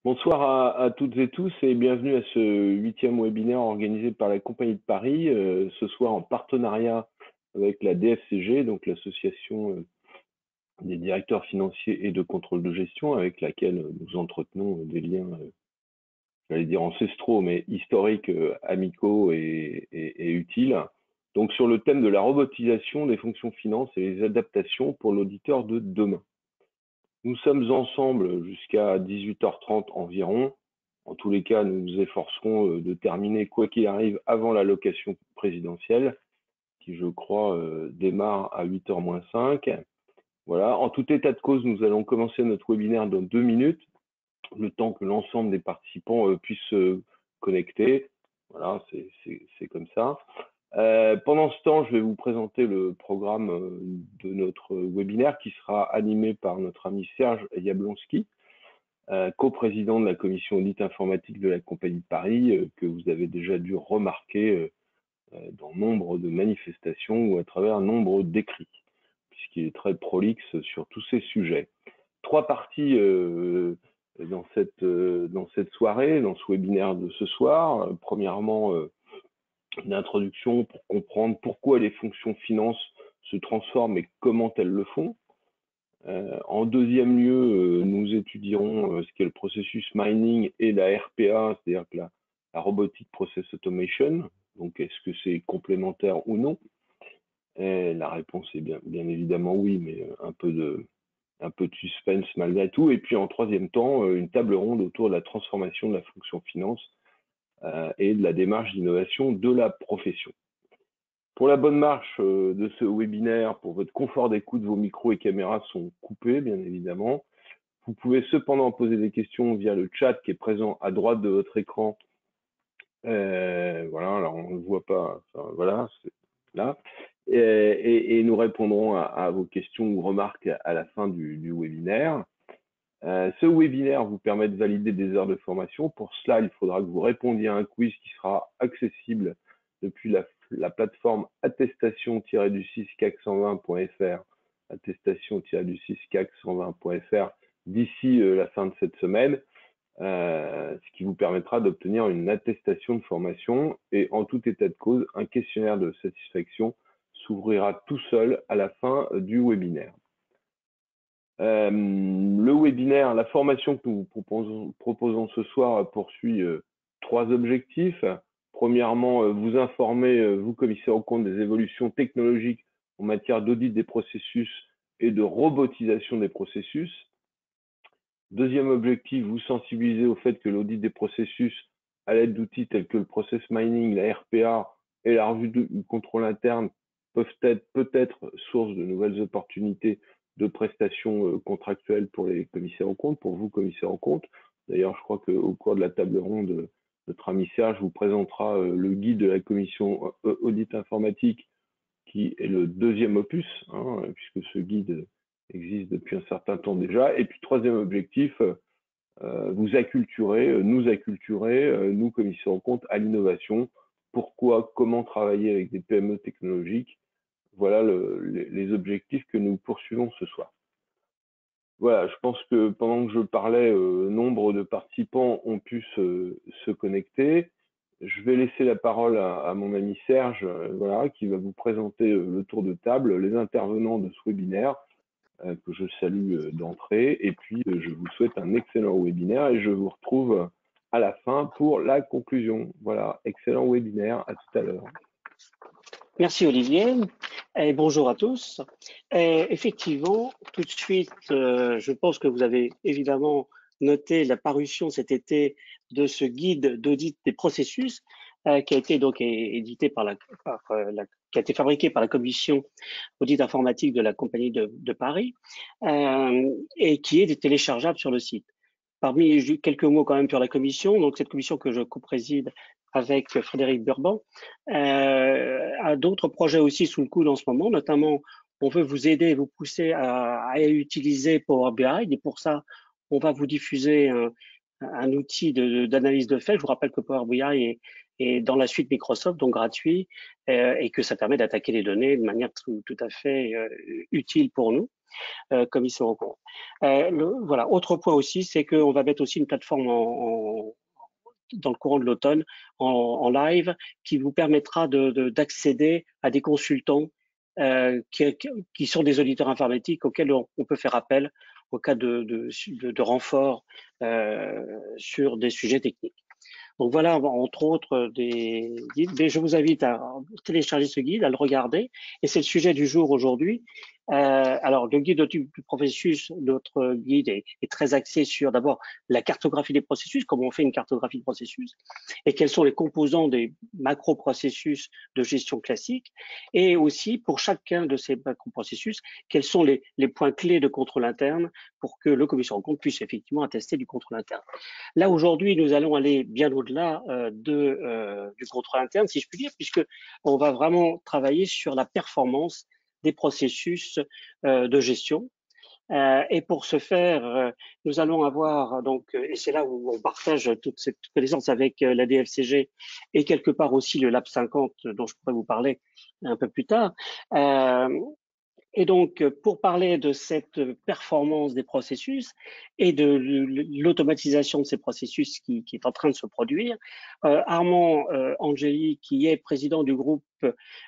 Bonsoir à toutes et tous et bienvenue à ce 8e webinaire organisé par la Compagnie de Paris, ce soir en partenariat avec la DFCG, donc l'association des directeurs financiers et de contrôle de gestion, avec laquelle nous entretenons des liens, j'allais dire ancestraux, mais historiques, amicaux et utiles. Donc sur le thème de la robotisation des fonctions finance et les adaptations pour l'auditeur de demain. Nous sommes ensemble jusqu'à 18h30 environ. En tous les cas, nous nous efforcerons de terminer, quoi qu'il arrive, avant l'allocation présidentielle, qui, je crois, démarre à 8h moins 5. Voilà. En tout état de cause, nous allons commencer notre webinaire dans 2 minutes, le temps que l'ensemble des participants puissent se connecter. Voilà, c'est comme ça. Pendant ce temps, je vais vous présenter le programme de notre webinaire qui sera animé par notre ami Serge Jablonski, coprésident de la commission audit informatique de la Compagnie de Paris, que vous avez déjà dû remarquer dans nombre de manifestations ou à travers nombre d'écrits, puisqu'il est très prolixe sur tous ces sujets. 3 parties dans cette soirée, dans ce webinaire de ce soir. Premièrement, une introduction pour comprendre pourquoi les fonctions finance se transforment et comment elles le font. En deuxième lieu, nous étudierons ce qu'est le processus mining et la RPA, c'est-à-dire que la Robotic Process Automation. Donc, est-ce que c'est complémentaire ou non? Et la réponse est bien évidemment oui, mais un peu de suspense malgré tout. Et puis, en troisième temps, une table ronde autour de la transformation de la fonction finance et de la démarche d'innovation de la profession. Pour la bonne marche de ce webinaire, pour votre confort d'écoute, vos micros et caméras sont coupés, bien évidemment. Vous pouvez cependant poser des questions via le chat qui est présent à droite de votre écran. Voilà, alors on ne le voit pas, enfin, voilà, c'est là. Et nous répondrons à vos questions ou remarques à la fin du webinaire. Ce webinaire vous permet de valider des heures de formation. Pour cela, il faudra que vous répondiez à un quiz qui sera accessible depuis la plateforme attestation-du6cac120.fr, attestation-du6cac120.fr d'ici la fin de cette semaine, ce qui vous permettra d'obtenir une attestation de formation et en tout état de cause, un questionnaire de satisfaction s'ouvrira tout seul à la fin du webinaire. Le webinaire, la formation que nous proposons ce soir poursuit 3 objectifs. Premièrement, vous informer, vous commissaires aux comptes, des évolutions technologiques en matière d'audit des processus et de robotisation des processus. Deuxième objectif, vous sensibiliser au fait que l'audit des processus à l'aide d'outils tels que le process mining, la RPA et la revue du contrôle interne peuvent être peut-être source de nouvelles opportunités de prestations contractuelles pour les commissaires aux comptes, pour vous commissaires aux comptes. D'ailleurs, je crois qu'au cours de la table ronde, notre ami Serge vous présentera le guide de la commission audit informatique, qui est le 2e opus, hein, puisque ce guide existe depuis un certain temps déjà. Et puis, 3e objectif, vous acculturer, nous commissaires aux comptes, à l'innovation. Pourquoi, comment travailler avec des PME technologiques? Voilà les objectifs que nous poursuivons ce soir. Voilà, je pense que pendant que je parlais, nombre de participants ont pu se connecter. Je vais laisser la parole à mon ami Serge, voilà, qui va vous présenter le tour de table, les intervenants de ce webinaire, que je salue d'entrée. Et puis, je vous souhaite un excellent webinaire et je vous retrouve à la fin pour la conclusion. Voilà, excellent webinaire, à tout à l'heure. Merci Olivier et bonjour à tous. Effectivement, tout de suite, je pense que vous avez évidemment noté la parution cet été de ce guide d'audit des processus qui a été donc édité qui a été fabriqué par la commission audit informatique de la Compagnie de Paris et qui est téléchargeable sur le site. Parmi quelques mots quand même sur la commission, donc cette commission que je co-préside avec Frédéric Burban a d'autres projets aussi sous le coude en ce moment, notamment on veut vous aider et vous pousser à utiliser Power BI et pour ça on va vous diffuser un outil d'analyse de faits. Je vous rappelle que Power BI est dans la suite Microsoft, donc gratuit, et que ça permet d'attaquer les données de manière tout à fait utile pour nous. commissaires aux comptes. Voilà. Autre point aussi, c'est qu'on va mettre aussi une plateforme dans le courant de l'automne en live qui vous permettra d'accéder à des consultants qui sont des auditeurs informatiques auxquels on peut faire appel au cas de renfort sur des sujets techniques. Donc voilà, entre autres, des guides. Mais je vous invite à télécharger ce guide, à le regarder. Et c'est le sujet du jour aujourd'hui. Alors, le guide du processus, notre guide est très axé sur d'abord la cartographie des processus, comment on fait une cartographie de processus, et quels sont les composants des macro-processus de gestion classique, et aussi pour chacun de ces macro-processus, quels sont les points clés de contrôle interne pour que le commissaire aux comptes puisse effectivement attester du contrôle interne. Là, aujourd'hui, nous allons aller bien au-delà du contrôle interne, si je puis dire, puisque on va vraiment travailler sur la performance des processus de gestion. Et pour ce faire, nous allons avoir donc, et c'est là où on partage toute cette connaissance avec la DFCG et quelque part aussi le Lab 50 dont je pourrais vous parler un peu plus tard. Et donc, pour parler de cette performance des processus et de l'automatisation de ces processus qui est en train de se produire, Armand Angeli, qui est président du groupe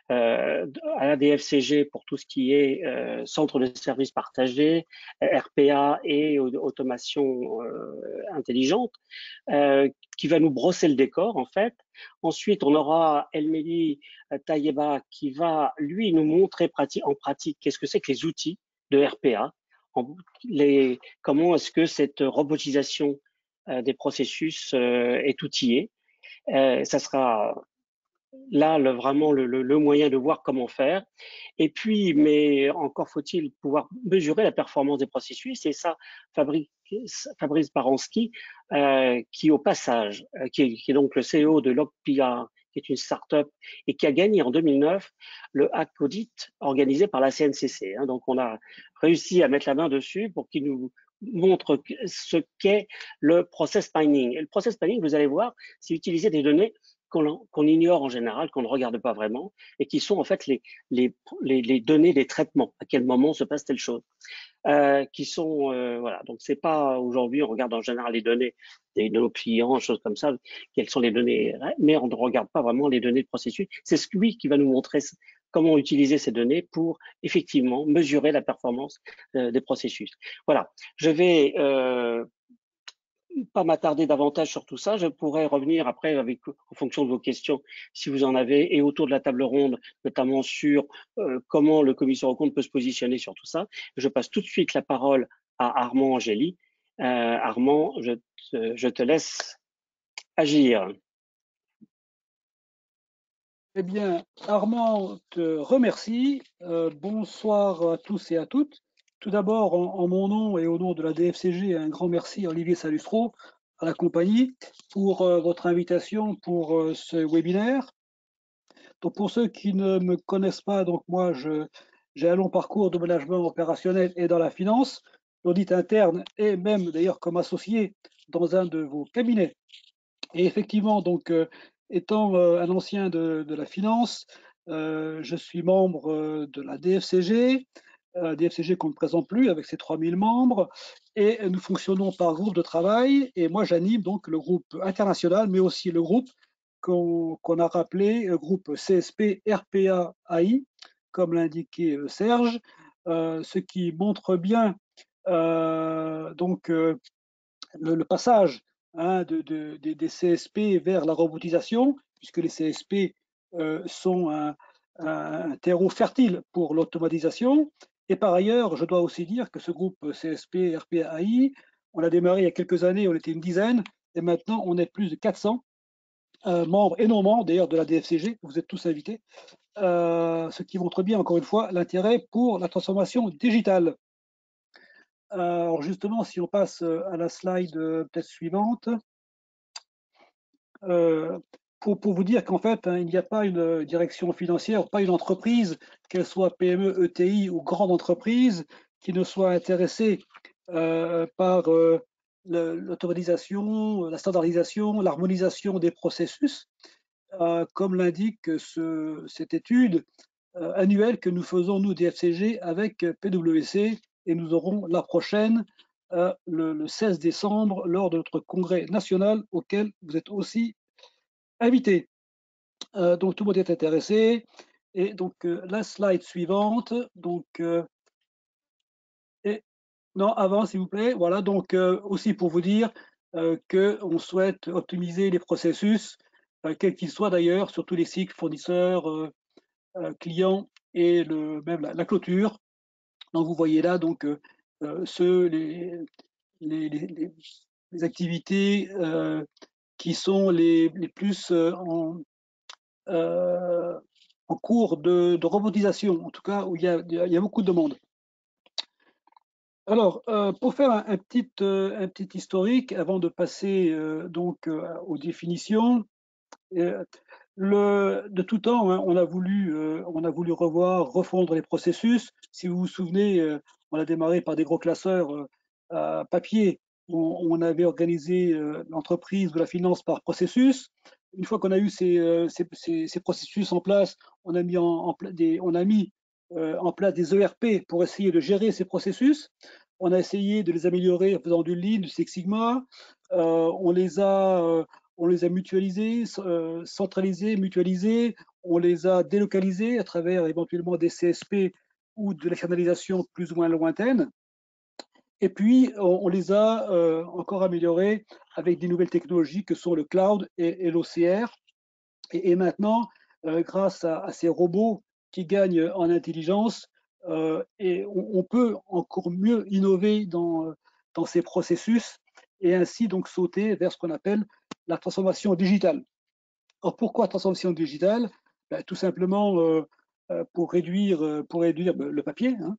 à la DFCG pour tout ce qui est centre de services partagés, RPA et automation intelligente, qui va nous brosser le décor en fait. Ensuite, on aura Elmeli Tayeba qui va, lui, nous montrer en pratique qu'est-ce que c'est que les outils de RPA, comment est-ce que cette robotisation des processus est outillée. Ça sera là vraiment le moyen de voir comment faire. Et puis, mais encore faut-il pouvoir mesurer la performance des processus. Et ça, Fabrice Baranski, qui au passage, qui est donc le CEO de Logpia, qui est une start-up et qui a gagné en 2009 le Hack Audit organisé par la CNCC. Donc, on a réussi à mettre la main dessus pour qu'il nous montre ce qu'est le process mining. Et le process mining, vous allez voir, c'est utiliser des données qu'on ignore en général, qu'on ne regarde pas vraiment, et qui sont en fait les données des traitements, à quel moment se passe telle chose. Voilà, donc c'est pas aujourd'hui, on regarde en général les données de nos clients, choses comme ça, quelles sont les données, mais on ne regarde pas vraiment les données de processus. C'est lui qui va nous montrer comment utiliser ces données pour effectivement mesurer la performance des processus. Voilà, je vais pas m'attarder davantage sur tout ça. Je pourrais revenir après en fonction de vos questions, si vous en avez, et autour de la table ronde, notamment sur comment le commissaire aux comptes peut se positionner sur tout ça. Je passe tout de suite la parole à Armand Angeli. Armand, je te laisse agir. Eh bien, Armand te remercie. Bonsoir à tous et à toutes. Tout d'abord, en mon nom et au nom de la DFCG, un grand merci à Olivier Salustro, à la compagnie, pour votre invitation pour ce webinaire. Donc, pour ceux qui ne me connaissent pas, donc moi, j'ai un long parcours de management opérationnel et dans la finance, l'audit interne et même d'ailleurs comme associé dans un de vos cabinets. Et effectivement, donc, étant un ancien de la finance, je suis membre de la DFCG, DFCG qu'on ne présente plus avec ses 3000 membres, et nous fonctionnons par groupe de travail, et moi j'anime donc le groupe international, mais aussi le groupe qu'on a rappelé groupe CSP RPA AI, comme l'indiquait Serge, ce qui montre bien donc le passage des CSP vers la robotisation, puisque les CSP sont un terreau fertile pour l'automatisation. Et par ailleurs, je dois aussi dire que ce groupe CSP RPAI, on a démarré il y a quelques années, on était une dizaine, et maintenant on est plus de 400 membres et non membres d'ailleurs de la DFCG, vous êtes tous invités, ce qui montre bien encore une fois l'intérêt pour la transformation digitale. Alors justement, si on passe à la slide peut-être suivante, pour vous dire qu'en fait, il n'y a pas une direction financière, pas une entreprise, qu'elle soit PME, ETI ou grande entreprise, qui ne soit intéressée par l'automatisation, la standardisation, l'harmonisation des processus, comme l'indique cette étude annuelle que nous faisons, nous, DFCG, avec PwC, et nous aurons la prochaine le 16 décembre lors de notre congrès national auquel vous êtes aussi invités. Donc tout le monde est intéressé. Et donc la slide suivante. Donc non, avant s'il vous plaît. Voilà, donc aussi pour vous dire qu'on souhaite optimiser les processus, quels qu'ils soient d'ailleurs, sur tous les cycles fournisseurs, clients et même la clôture. Donc vous voyez là donc les activités qui sont les plus en cours de robotisation, en tout cas où il y a beaucoup de demandes. Alors, pour faire un petit historique, avant de passer donc aux définitions, de tout temps, hein, on a voulu refondre les processus. Si vous vous souvenez, on a démarré par des gros classeurs à papier. On avait organisé l'entreprise de la finance par processus. Une fois qu'on a eu ces processus en place, on a mis en place des ERP pour essayer de gérer ces processus. On a essayé de les améliorer en faisant du Lean, du Six Sigma. On les a mutualisés, centralisés, mutualisés. On les a délocalisés à travers éventuellement des CSP ou de l'externalisation plus ou moins lointaine. Et puis, on les a encore améliorés avec des nouvelles technologies que sont le cloud et l'OCR. Et maintenant, grâce à ces robots qui gagnent en intelligence, et on peut encore mieux innover dans ces processus et ainsi donc sauter vers ce qu'on appelle la transformation digitale. Alors pourquoi transformation digitale? Tout simplement pour réduire le papier, hein,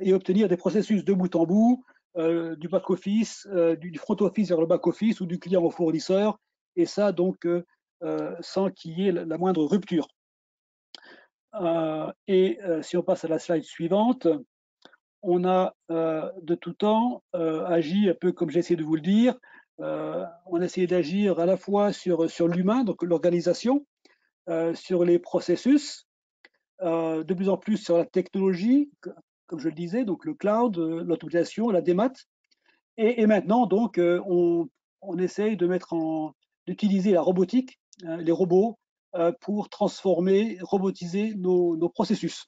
et obtenir des processus de bout en bout, du back-office, du front-office vers le back-office ou du client au fournisseur, et ça donc sans qu'il y ait la moindre rupture. Si on passe à la slide suivante, on a de tout temps agi un peu comme j'ai essayé de vous le dire. On a essayé d'agir à la fois sur l'humain, donc l'organisation, sur les processus, de plus en plus sur la technologie, comme je le disais, donc le cloud, l'automatisation, la démat. Et maintenant, donc, on essaye d'utiliser la robotique, hein, les robots, pour transformer, robotiser nos processus.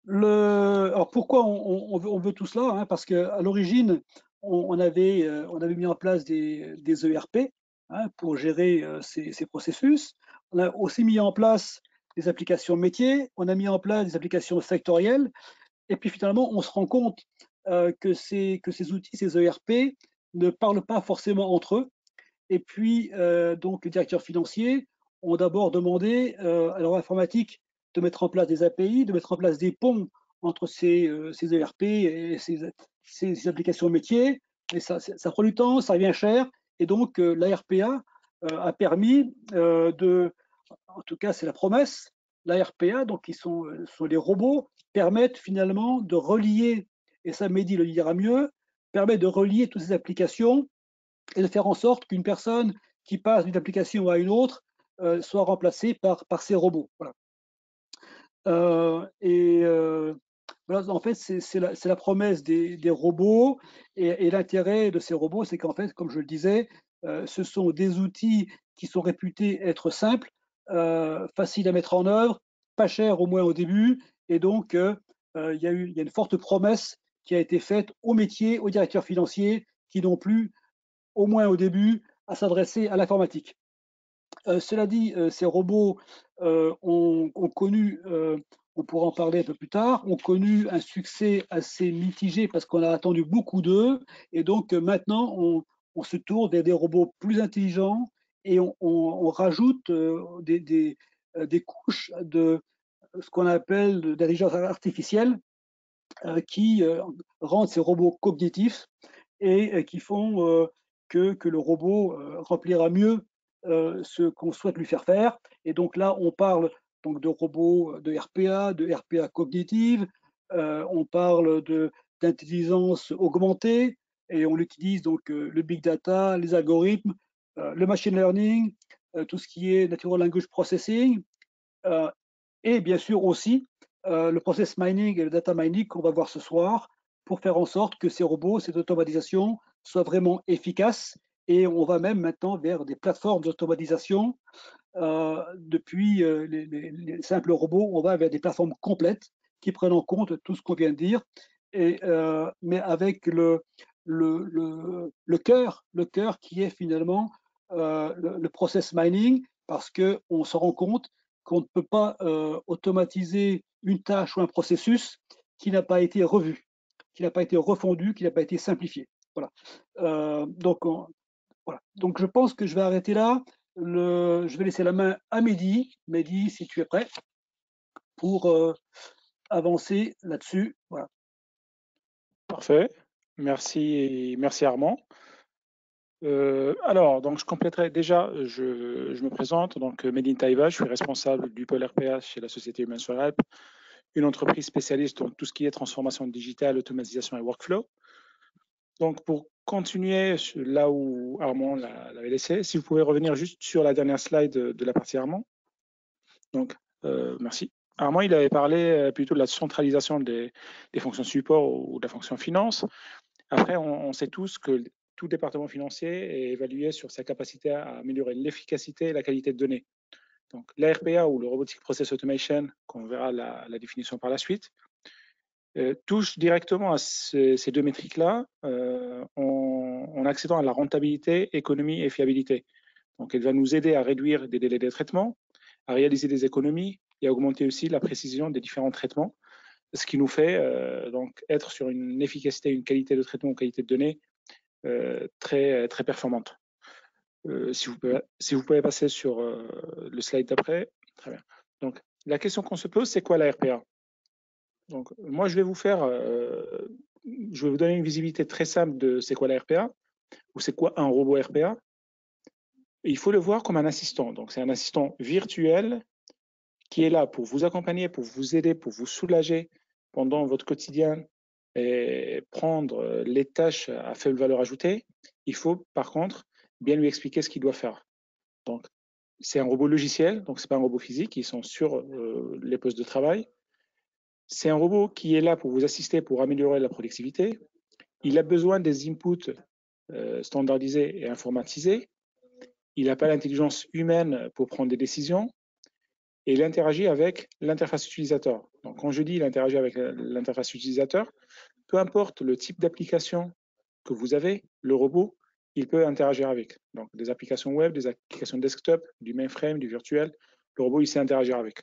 Alors pourquoi on veut tout cela, hein? Parce qu'à l'origine, on avait mis en place des ERP, hein, pour gérer ces processus. On a aussi mis en place des applications métiers, on a mis en place des applications sectorielles, et puis finalement, on se rend compte que ces outils, ces ERP, ne parlent pas forcément entre eux. Et puis, donc, les directeurs financiers ont d'abord demandé à leur informatique de mettre en place des API, de mettre en place des ponts entre ces ERP et ces applications métiers. Et ça prend du temps, ça revient cher. Et donc, la RPA a permis en tout cas, c'est la promesse, la RPA, donc qui sont les robots, permettent finalement de relier, et ça Mehdi le dira mieux, permet de relier toutes ces applications et de faire en sorte qu'une personne qui passe d'une application à une autre soit remplacée par ces robots. Voilà. Voilà, en fait, c'est la promesse des robots, et l'intérêt de ces robots, c'est qu'en fait, comme je le disais, ce sont des outils qui sont réputés être simples, faciles à mettre en œuvre, pas chers au moins au début, et donc il y a une forte promesse qui a été faite aux métiers, aux directeurs financiers, qui n'ont plus, au moins au début, à s'adresser à l'informatique. Cela dit, ces robots ont connu, on pourra en parler un peu plus tard, ont connu un succès assez mitigé parce qu'on a attendu beaucoup d'eux, et donc maintenant on se tourne vers des robots plus intelligents, et on rajoute des couches de ce qu'on appelle d'intelligence artificielle qui rendent ces robots cognitifs et qui font que le robot remplira mieux ce qu'on souhaite lui faire faire. Et donc là, on parle donc de robots de RPA cognitive, on parle d'intelligence augmentée, et on utilise donc le big data, les algorithmes, le machine learning, tout ce qui est natural language processing, et bien sûr aussi le process mining et le data mining qu'on va voir ce soir pour faire en sorte que ces robots, cette automatisation soient vraiment efficaces. Et on va même maintenant vers des plateformes d'automatisation. Depuis les simples robots, on va vers des plateformes complètes qui prennent en compte tout ce qu'on vient de dire, mais avec le cœur qui est finalement le process mining, parce qu'on se rend compte qu'on ne peut pas automatiser une tâche ou un processus qui n'a pas été revu, qui n'a pas été refondu, qui n'a pas été simplifié. Voilà. Voilà. Donc je pense que je vais arrêter là. Je vais laisser la main à Mehdi. Mehdi, si tu es prêt pour avancer là-dessus. Voilà. Parfait. Merci, merci Armand. Alors, donc je compléterai déjà, je me présente, donc Mehdi Taïba, je suis responsable du pôle RPA chez la société Humaine sur Alpes, une entreprise spécialiste dans tout ce qui est transformation digitale, automatisation et workflow. Donc pour continuer là où Armand l'avait laissé, si vous pouvez revenir juste sur la dernière slide de la partie Armand. Donc, merci. Armand, il avait parlé plutôt de la centralisation des fonctions support ou de la fonction finance. Après, on sait tous que tout département financier est évalué sur sa capacité à améliorer l'efficacité et la qualité de données. Donc, l'ARPA ou le Robotic Process Automation, qu'on verra la définition par la suite, touche directement à ces deux métriques-là en accédant à la rentabilité, économie et fiabilité. Donc, elle va nous aider à réduire des délais de traitement, à réaliser des économies et à augmenter aussi la précision des différents traitements, ce qui nous fait donc être sur une efficacité, une qualité de traitement, une qualité de données très, très performante. Si vous pouvez passer sur le slide d'après, très bien. Donc, la question qu'on se pose, c'est quoi la RPA? Donc, moi, je vais vous donner une visibilité très simple de c'est quoi la RPA ou c'est quoi un robot RPA. Et il faut le voir comme un assistant. Donc, c'est un assistant virtuel qui est là pour vous accompagner, pour vous aider, pour vous soulager pendant votre quotidien et prendre les tâches à faible valeur ajoutée. Il faut, par contre, bien lui expliquer ce qu'il doit faire. Donc, c'est un robot logiciel, donc ce n'est pas un robot physique, ils sont sur les postes de travail. C'est un robot qui est là pour vous assister, pour améliorer la productivité. Il a besoin des inputs standardisés et informatisés. Il n'a pas l'intelligence humaine pour prendre des décisions. Et il interagit avec l'interface utilisateur. Donc, quand je dis il interagit avec l'interface utilisateur, peu importe le type d'application que vous avez, le robot, il peut interagir avec. Donc, des applications web, des applications desktop, du mainframe, du virtuel, le robot, il sait interagir avec.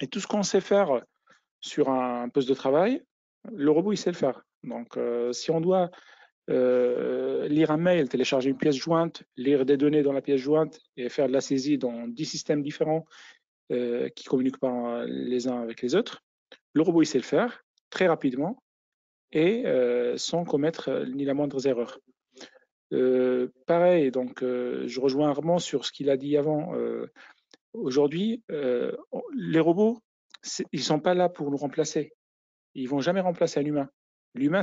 Et tout ce qu'on sait faire sur un poste de travail, le robot, il sait le faire. Donc, si on doit lire un mail, télécharger une pièce jointe, lire des données dans la pièce jointe et faire de la saisie dans 10 systèmes différents qui ne communiquent pas les uns avec les autres, le robot, il sait le faire très rapidement et sans commettre ni la moindre erreur. Pareil, donc je rejoins Armand sur ce qu'il a dit avant. Aujourd'hui, les robots, ils ne sont pas là pour nous remplacer. Ils ne vont jamais remplacer un humain. L'humain,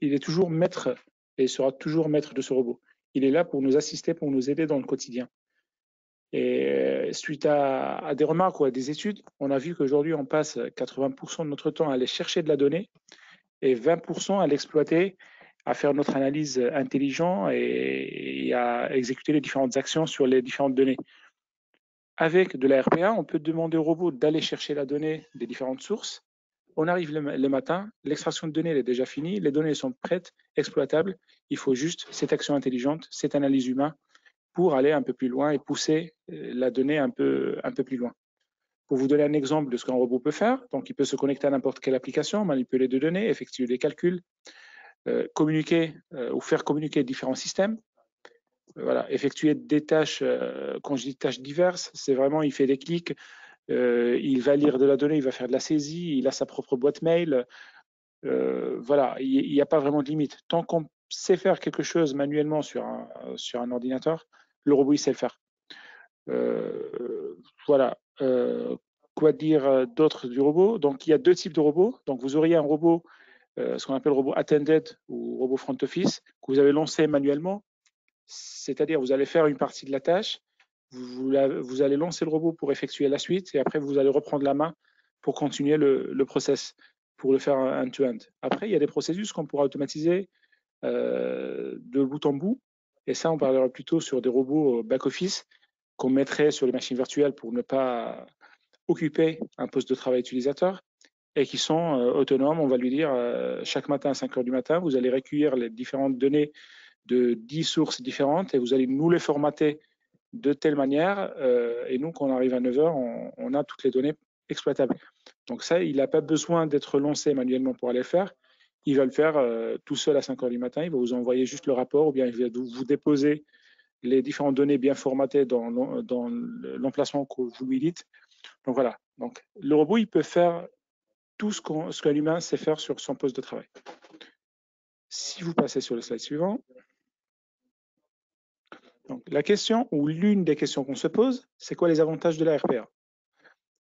il est toujours maître et sera toujours maître de ce robot. Il est là pour nous assister, pour nous aider dans le quotidien. Et suite à des remarques ou à des études, on a vu qu'aujourd'hui, on passe 80% de notre temps à aller chercher de la donnée et 20% à l'exploiter, à faire notre analyse intelligente et à exécuter les différentes actions sur les différentes données. Avec de la RPA, on peut demander au robot d'aller chercher la donnée des différentes sources. On arrive le matin, l'extraction de données elle est déjà finie, les données sont prêtes, exploitables. Il faut juste cette action intelligente, cette analyse humaine pour aller un peu plus loin et pousser la donnée un peu plus loin. Pour vous donner un exemple de ce qu'un robot peut faire, donc il peut se connecter à n'importe quelle application, manipuler des données, effectuer des calculs, communiquer ou faire communiquer différents systèmes, voilà, effectuer des tâches, quand je dis tâches diverses, c'est vraiment il fait des clics, il va lire de la donnée, il va faire de la saisie, il a sa propre boîte mail, voilà, il n'y a pas vraiment de limite. Tant qu'on sait faire quelque chose manuellement sur un ordinateur, le robot il sait le faire. Voilà. Quoi dire d'autre du robot? Donc il y a deux types de robots. Donc vous auriez un robot, ce qu'on appelle robot attended ou robot front office, que vous avez lancé manuellement. C'est-à-dire vous allez faire une partie de la tâche, vous allez lancer le robot pour effectuer la suite et après vous allez reprendre la main pour continuer le process, pour le faire end-to-end. Après, il y a des processus qu'on pourra automatiser de bout en bout. Et ça, on parlera plutôt sur des robots back-office qu'on mettrait sur les machines virtuelles pour ne pas occuper un poste de travail utilisateur et qui sont autonomes. On va lui dire chaque matin à 5 heures du matin, vous allez recueillir les différentes données de 10 sources différentes et vous allez nous les formater de telle manière. Et nous, quand on arrive à 9 heures, on a toutes les données exploitables. Donc ça, il n'a pas besoin d'être lancé manuellement pour aller le faire. Il va le faire tout seul à 5 heures du matin. Il va vous envoyer juste le rapport ou bien il va vous déposer les différentes données bien formatées dans l'emplacement que vous lui dites. Donc voilà. Donc le robot, il peut faire tout ce qu'un humain sait faire sur son poste de travail. Si vous passez sur le slide suivant. Donc la question ou l'une des questions qu'on se pose, c'est quoi les avantages de la RPA?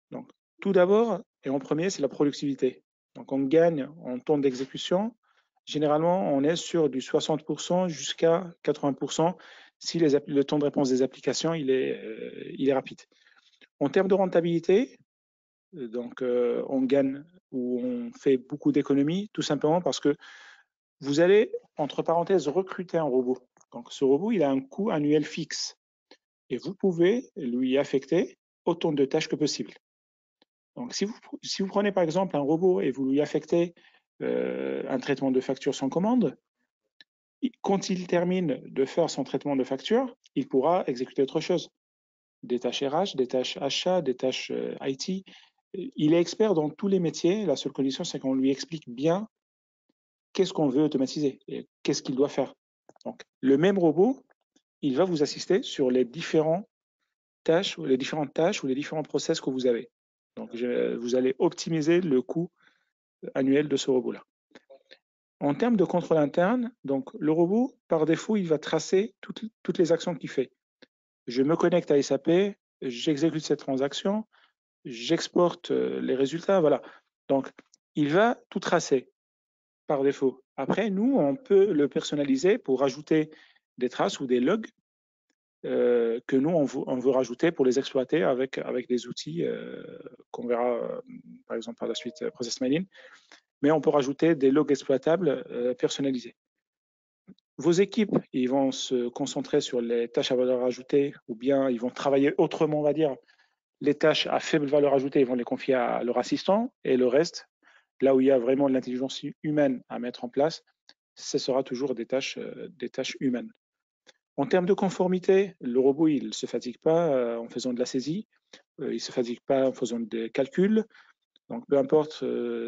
Donc tout d'abord et en premier, c'est la productivité. Donc on gagne en temps d'exécution. Généralement, on est sur du 60% jusqu'à 80% si le temps de réponse des applications il est rapide. En termes de rentabilité, donc on gagne ou on fait beaucoup d'économies, tout simplement parce que vous allez, entre parenthèses, recruter un robot. Donc ce robot, il a un coût annuel fixe et vous pouvez lui affecter autant de tâches que possible. Donc si vous prenez par exemple un robot et vous lui affectez un traitement de facture sans commande, quand il termine de faire son traitement de facture, il pourra exécuter autre chose. Des tâches RH, des tâches achat, des tâches IT. Il est expert dans tous les métiers. La seule condition, c'est qu'on lui explique bien qu'est-ce qu'on veut automatiser et qu'est-ce qu'il doit faire. Donc, le même robot, il va vous assister sur les différentes tâches ou les différents process que vous avez. Donc, vous allez optimiser le coût annuel de ce robot-là. En termes de contrôle interne, donc le robot, par défaut, il va tracer toutes les actions qu'il fait. Je me connecte à SAP, j'exécute cette transaction, j'exporte les résultats, voilà. Donc, il va tout tracer par défaut. Après, nous, on peut le personnaliser pour rajouter des traces ou des logs que nous, on veut rajouter pour les exploiter avec des outils qu'on verra, par exemple, par la suite, Process Mining. Mais on peut rajouter des logs exploitables personnalisés. Vos équipes, ils vont se concentrer sur les tâches à valeur ajoutée ou bien ils vont travailler autrement, on va dire. Les tâches à faible valeur ajoutée, ils vont les confier à leur assistant et le reste, là où il y a vraiment de l'intelligence humaine à mettre en place, ce sera toujours des tâches humaines. En termes de conformité, le robot, il ne se fatigue pas en faisant de la saisie, il ne se fatigue pas en faisant des calculs. Donc, peu importe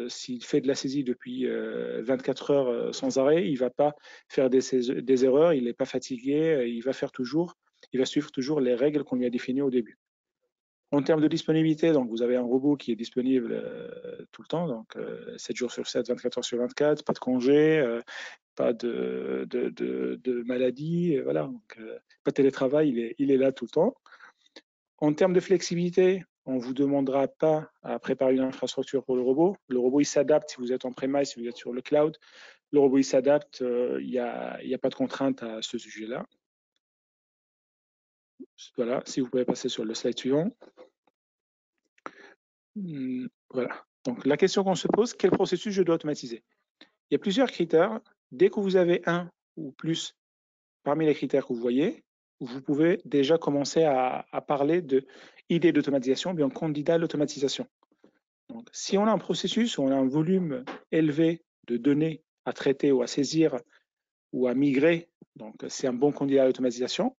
s'il fait de la saisie depuis 24 heures sans arrêt, il ne va pas faire des erreurs, il n'est pas fatigué, il va suivre toujours les règles qu'on lui a définies au début. En termes de disponibilité, donc vous avez un robot qui est disponible tout le temps, donc 7 jours sur 7, 24 heures sur 24, pas de congé, pas de maladie, voilà, donc, pas de télétravail, il est là tout le temps. En termes de flexibilité, on ne vous demandera pas à préparer une infrastructure pour le robot. Le robot, il s'adapte si vous êtes en premise, si vous êtes sur le cloud. Le robot, il s'adapte, il n'y a pas de contrainte à ce sujet-là. Voilà, si vous pouvez passer sur le slide suivant. Voilà. Donc, la question qu'on se pose, quel processus je dois automatiser? Il y a plusieurs critères. Dès que vous avez un ou plus parmi les critères que vous voyez, vous pouvez déjà commencer à parler d'idées d'automatisation, bien candidat à l'automatisation. Donc, si on a un processus où on a un volume élevé de données à traiter ou à saisir ou à migrer, donc c'est un bon candidat à l'automatisation.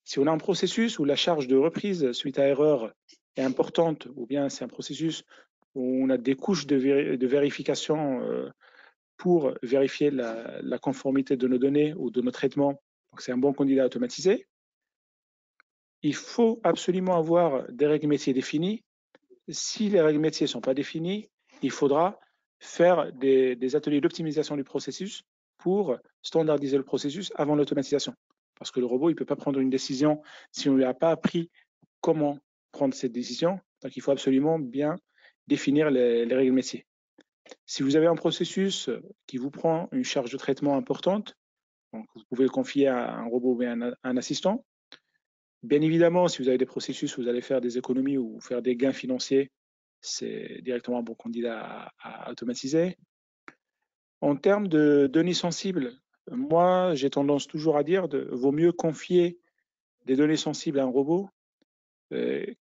Si on a un processus où la charge de reprise suite à erreur est importante, ou bien c'est un processus où on a des couches de vérification pour vérifier la conformité de nos données ou de nos traitements, donc c'est un bon candidat automatisé. Il faut absolument avoir des règles métiers définies. Si les règles métiers ne sont pas définies, il faudra faire des ateliers d'optimisation du processus pour standardiser le processus avant l'automatisation. Parce que le robot, il ne peut pas prendre une décision si on ne lui a pas appris comment prendre cette décision. Donc, il faut absolument bien définir les règles métiers. Si vous avez un processus qui vous prend une charge de traitement importante, donc vous pouvez le confier à un robot ou à un assistant. Bien évidemment, si vous avez des processus où vous allez faire des économies ou faire des gains financiers, c'est directement un bon candidat à automatiser. En termes de données sensibles, moi, j'ai tendance toujours à dire vaut mieux confier des données sensibles à un robot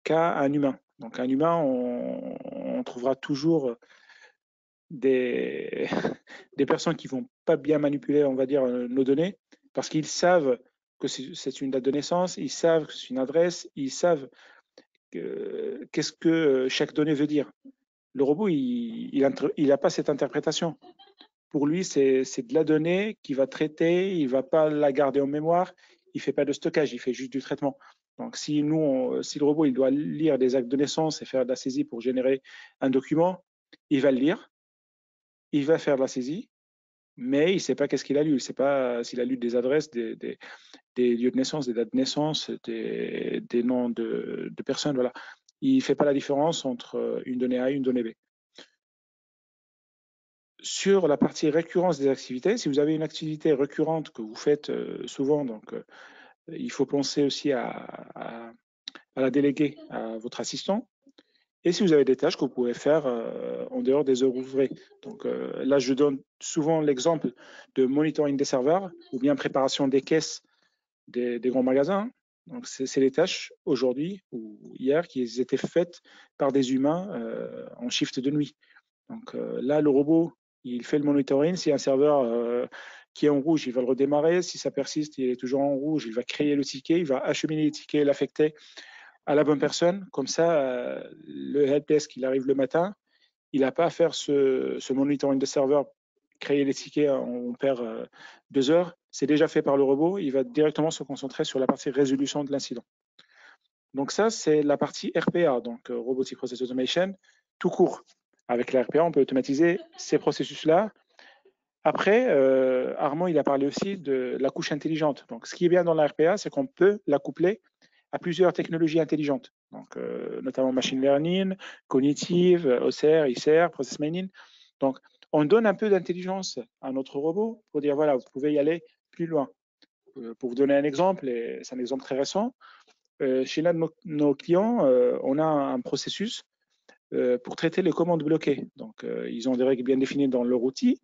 qu'à un humain. Donc, un humain, on trouvera toujours des, des personnes qui vont pas bien manipuler, on va dire, nos données, parce qu'ils savent que c'est une date de naissance, ils savent que c'est une adresse, ils savent qu'est-ce que chaque donnée veut dire. Le robot, il n'a pas cette interprétation. Pour lui, c'est de la donnée qu'il va traiter, il ne va pas la garder en mémoire, il ne fait pas de stockage, il fait juste du traitement. Donc, si le robot il doit lire des actes de naissance et faire de la saisie pour générer un document, il va le lire, il va faire de la saisie, mais il ne sait pas qu'est-ce qu'il a lu. Il ne sait pas s'il a lu des adresses, des lieux de naissance, des dates de naissance, des noms de personnes. Voilà. Il ne fait pas la différence entre une donnée A et une donnée B. Sur la partie récurrence des activités, si vous avez une activité récurrente que vous faites souvent, donc il faut penser aussi à la déléguer à votre assistant. Et si vous avez des tâches que vous pouvez faire en dehors des heures ouvrées. Donc là, je donne souvent l'exemple de monitoring des serveurs ou bien préparation des caisses des grands magasins. Donc c'est les tâches aujourd'hui ou hier qui étaient faites par des humains en shift de nuit. Donc là, le robot, il fait le monitoring. Si un serveur qui est en rouge, il va le redémarrer. Si ça persiste, il est toujours en rouge, il va créer le ticket, il va acheminer le ticket, l'affecter à la bonne personne. Comme ça, le helpdesk, il arrive le matin, il n'a pas à faire ce monitoring de serveur, créer les tickets, on perd 2 heures. C'est déjà fait par le robot, il va directement se concentrer sur la partie résolution de l'incident. Donc ça, c'est la partie RPA, donc Robotic Process Automation, tout court. Avec la RPA, on peut automatiser ces processus-là. Après, Armand, il a parlé aussi de la couche intelligente. Donc, ce qui est bien dans la RPA, c'est qu'on peut la coupler à plusieurs technologies intelligentes, donc notamment machine learning, cognitive, OCR, ICR, process mining. Donc, on donne un peu d'intelligence à notre robot pour dire, voilà, vous pouvez y aller plus loin. Pour vous donner un exemple, et c'est un exemple très récent, chez l'un de nos clients, on a un processus pour traiter les commandes bloquées. Donc, ils ont des règles bien définies dans leur outil.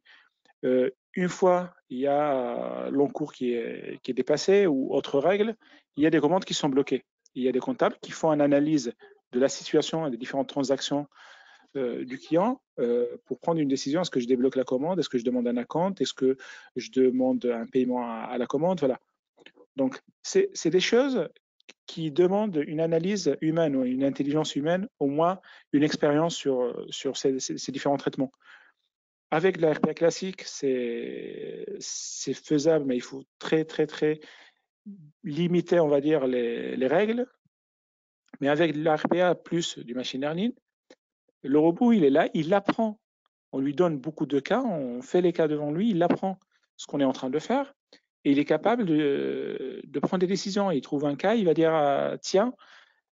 Une fois il y a l'encours qui est dépassé ou autre règle, il y a des commandes qui sont bloquées. Il y a des comptables qui font une analyse de la situation et des différentes transactions du client pour prendre une décision. Est-ce que je débloque la commande? Est-ce que je demande un acompte? Est-ce que je demande un paiement à la commande? Voilà. Donc, c'est des choses qui demandent une analyse humaine ou une intelligence humaine, au moins une expérience sur ces différents traitements. Avec la RPA classique, c'est faisable, mais il faut très limiter, on va dire, les règles. Mais avec la RPA plus du machine learning, le robot, il est là, il apprend. On lui donne beaucoup de cas, on fait les cas devant lui, il apprend ce qu'on est en train de faire et il est capable de prendre des décisions. Il trouve un cas, il va dire tiens,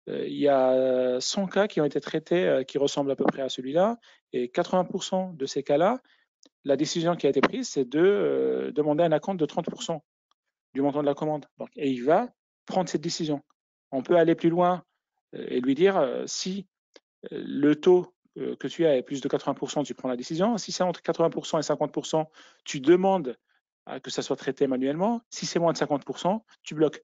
il y a 100 cas qui ont été traités qui ressemblent à peu près à celui-là et 80% de ces cas-là, la décision qui a été prise, c'est de demander un acompte de 30% du montant de la commande. Donc, et il va prendre cette décision. On peut aller plus loin et lui dire si le taux que tu as est plus de 80%, tu prends la décision. Si c'est entre 80% et 50%, tu demandes que ça soit traité manuellement. Si c'est moins de 50%, tu bloques.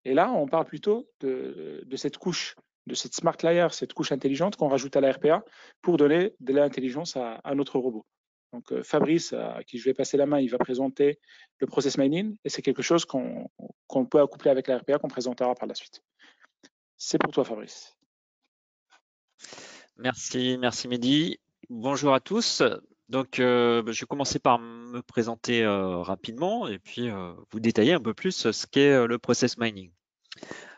Et là, on parle plutôt de cette couche, de cette smart layer, cette couche intelligente qu'on rajoute à la RPA pour donner de l'intelligence à notre robot. Donc Fabrice, à qui je vais passer la main, il va présenter le process mining et c'est quelque chose qu'on peut accoupler avec la RPA qu'on présentera par la suite. C'est pour toi, Fabrice. Merci Mehdi. Bonjour à tous. Donc, je vais commencer par me présenter rapidement et puis vous détailler un peu plus ce qu'est le process mining.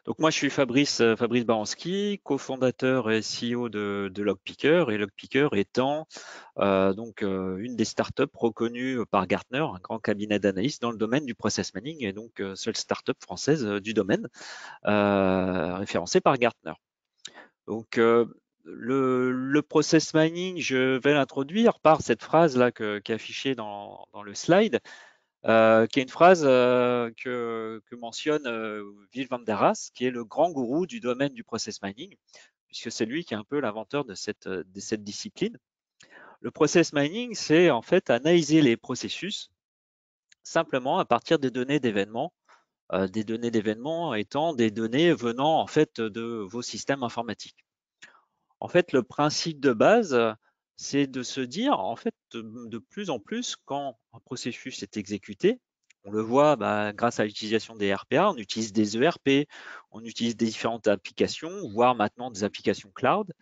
Donc moi, je suis Fabrice Baranski, cofondateur et CEO de Logpicker, et Logpicker étant une des startups reconnues par Gartner, un grand cabinet d'analyse dans le domaine du process mining, et donc seule startup française du domaine référencée par Gartner. Donc le process mining, je vais l'introduire par cette phrase là qui est affichée dans le slide. Qui est une phrase que mentionne Will van der Ras, qui est le grand gourou du domaine du process mining. puisque c'est lui qui est un peu l'inventeur de cette discipline. Le process mining, c'est en fait analyser les processus simplement à partir des données d'événements, étant des données venant en fait de vos systèmes informatiques. En fait, le principe de base, c'est de se dire, en fait, de plus en plus, quand un processus est exécuté, on le voit grâce à l'utilisation des RPA, on utilise des ERP, on utilise des différentes applications, voire maintenant des applications cloud,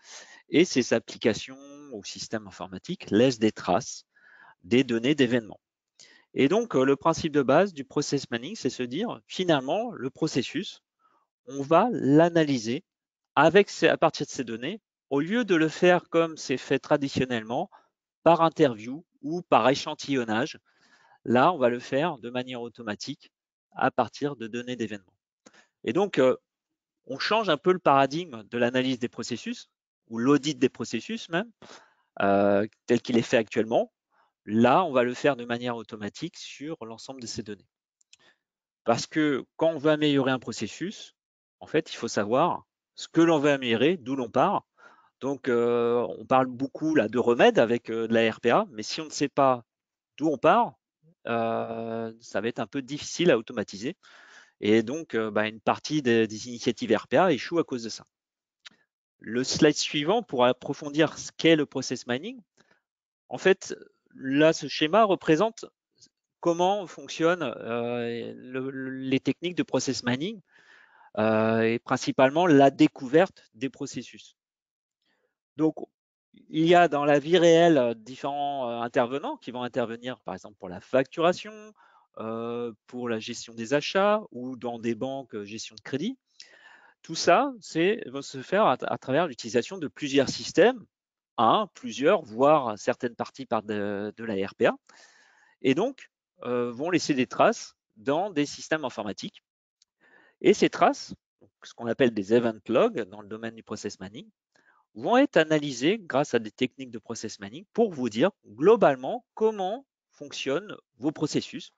et ces applications ou systèmes informatiques laissent des traces des données d'événements. Et donc, le principe de base du process mining, c'est se dire, finalement, le processus, on va l'analyser à partir de ces données, au lieu de le faire comme c'est fait traditionnellement, par interview ou par échantillonnage. Là, on va le faire de manière automatique à partir de données d'événements. Et donc, on change un peu le paradigme de l'analyse des processus, ou l'audit des processus même, tel qu'il est fait actuellement. Là, on va le faire de manière automatique sur l'ensemble de ces données. Parce que quand on veut améliorer un processus, en fait, il faut savoir ce que l'on veut améliorer, d'où l'on part. Donc, on parle beaucoup là de remèdes avec de la RPA, mais si on ne sait pas d'où on part, ça va être un peu difficile à automatiser. Et donc, une partie des initiatives RPA échouent à cause de ça. Le slide suivant pour approfondir ce qu'est le process mining. En fait, là, ce schéma représente comment fonctionnent les techniques de process mining et principalement la découverte des processus. Donc, il y a dans la vie réelle différents intervenants qui vont intervenir, par exemple, pour la facturation, pour la gestion des achats ou dans des banques, gestion de crédit. Tout ça, va se faire à travers l'utilisation de plusieurs systèmes, plusieurs, voire certaines parties par de la RPA, et donc vont laisser des traces dans des systèmes informatiques. Et ces traces, ce qu'on appelle des event logs dans le domaine du process mining, vont être analysés grâce à des techniques de process mining pour vous dire globalement comment fonctionnent vos processus.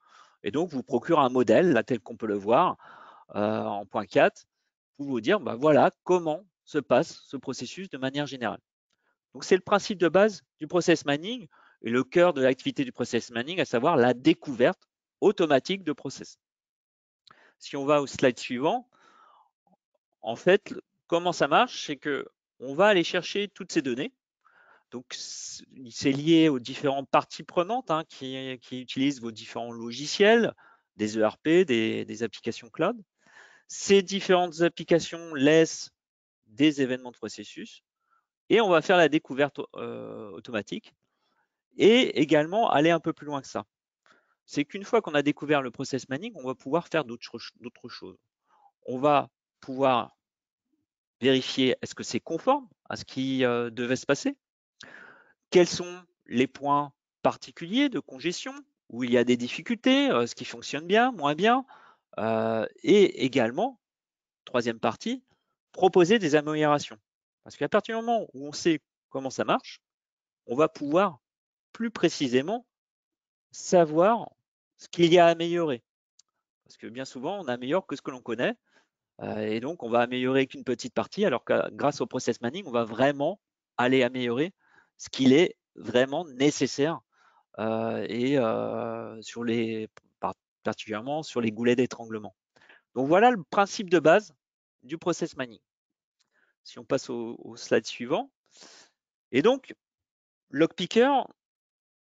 Et donc, vous procure un modèle, là, tel qu'on peut le voir en point 4, pour vous dire, voilà comment se passe ce processus de manière générale. Donc, c'est le principe de base du process mining et le cœur de l'activité du process mining, à savoir la découverte automatique de process. Si on va au slide suivant, en fait, comment ça marche, c'est que on va aller chercher toutes ces données. Donc, c'est lié aux différentes parties prenantes qui utilisent vos différents logiciels, des ERP, des applications cloud. Ces différentes applications laissent des événements de processus et on va faire la découverte automatique et également aller un peu plus loin que ça. C'est qu'une fois qu'on a découvert le process mining, on va pouvoir faire d'autres choses. On va pouvoir vérifier est-ce que c'est conforme à ce qui devait se passer. Quels sont les points particuliers de congestion où il y a des difficultés, ce qui fonctionne bien, moins bien, et également, troisième partie, proposer des améliorations. Parce qu'à partir du moment où on sait comment ça marche, on va pouvoir plus précisément savoir ce qu'il y a à améliorer. Parce que bien souvent, on améliore que ce que l'on connaît, et donc on va améliorer qu'une petite partie, alors que grâce au process mining, on va vraiment aller améliorer ce qu'il est vraiment nécessaire particulièrement sur les goulets d'étranglement. Donc voilà le principe de base du process mining. Si on passe au slide suivant. Et donc, Lockpicker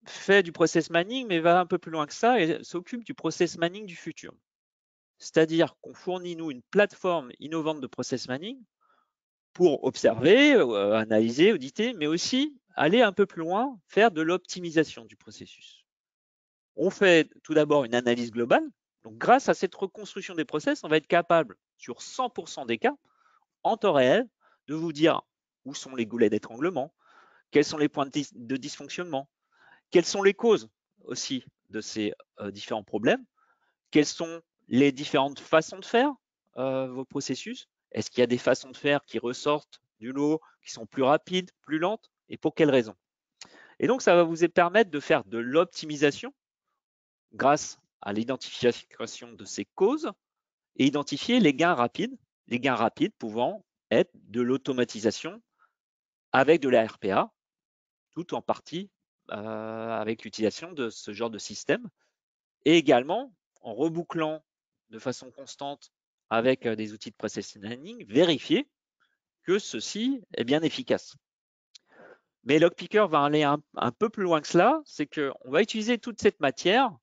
fait du process mining, mais va un peu plus loin que ça et s'occupe du process mining du futur. C'est-à-dire qu'on fournit, nous, une plateforme innovante de process mining pour observer, analyser, auditer, mais aussi aller un peu plus loin, faire de l'optimisation du processus. On fait tout d'abord une analyse globale. Donc, grâce à cette reconstruction des process, on va être capable, sur 100% des cas, en temps réel, de vous dire où sont les goulets d'étranglement, quels sont les points de dysfonctionnement, quelles sont les causes aussi de ces différents problèmes, quelles sont les différentes façons de faire vos processus. Est-ce qu'il y a des façons de faire qui ressortent du lot, qui sont plus rapides, plus lentes, et pour quelles raisons? Et donc, ça va vous permettre de faire de l'optimisation grâce à l'identification de ces causes et identifier les gains rapides pouvant être de l'automatisation avec de la RPA, tout en partie avec l'utilisation de ce genre de système, et également en rebouclant de façon constante avec des outils de process mining, vérifier que ceci est bien efficace. Mais Lockpicker va aller un peu plus loin que cela, c'est qu'on va utiliser toute cette matière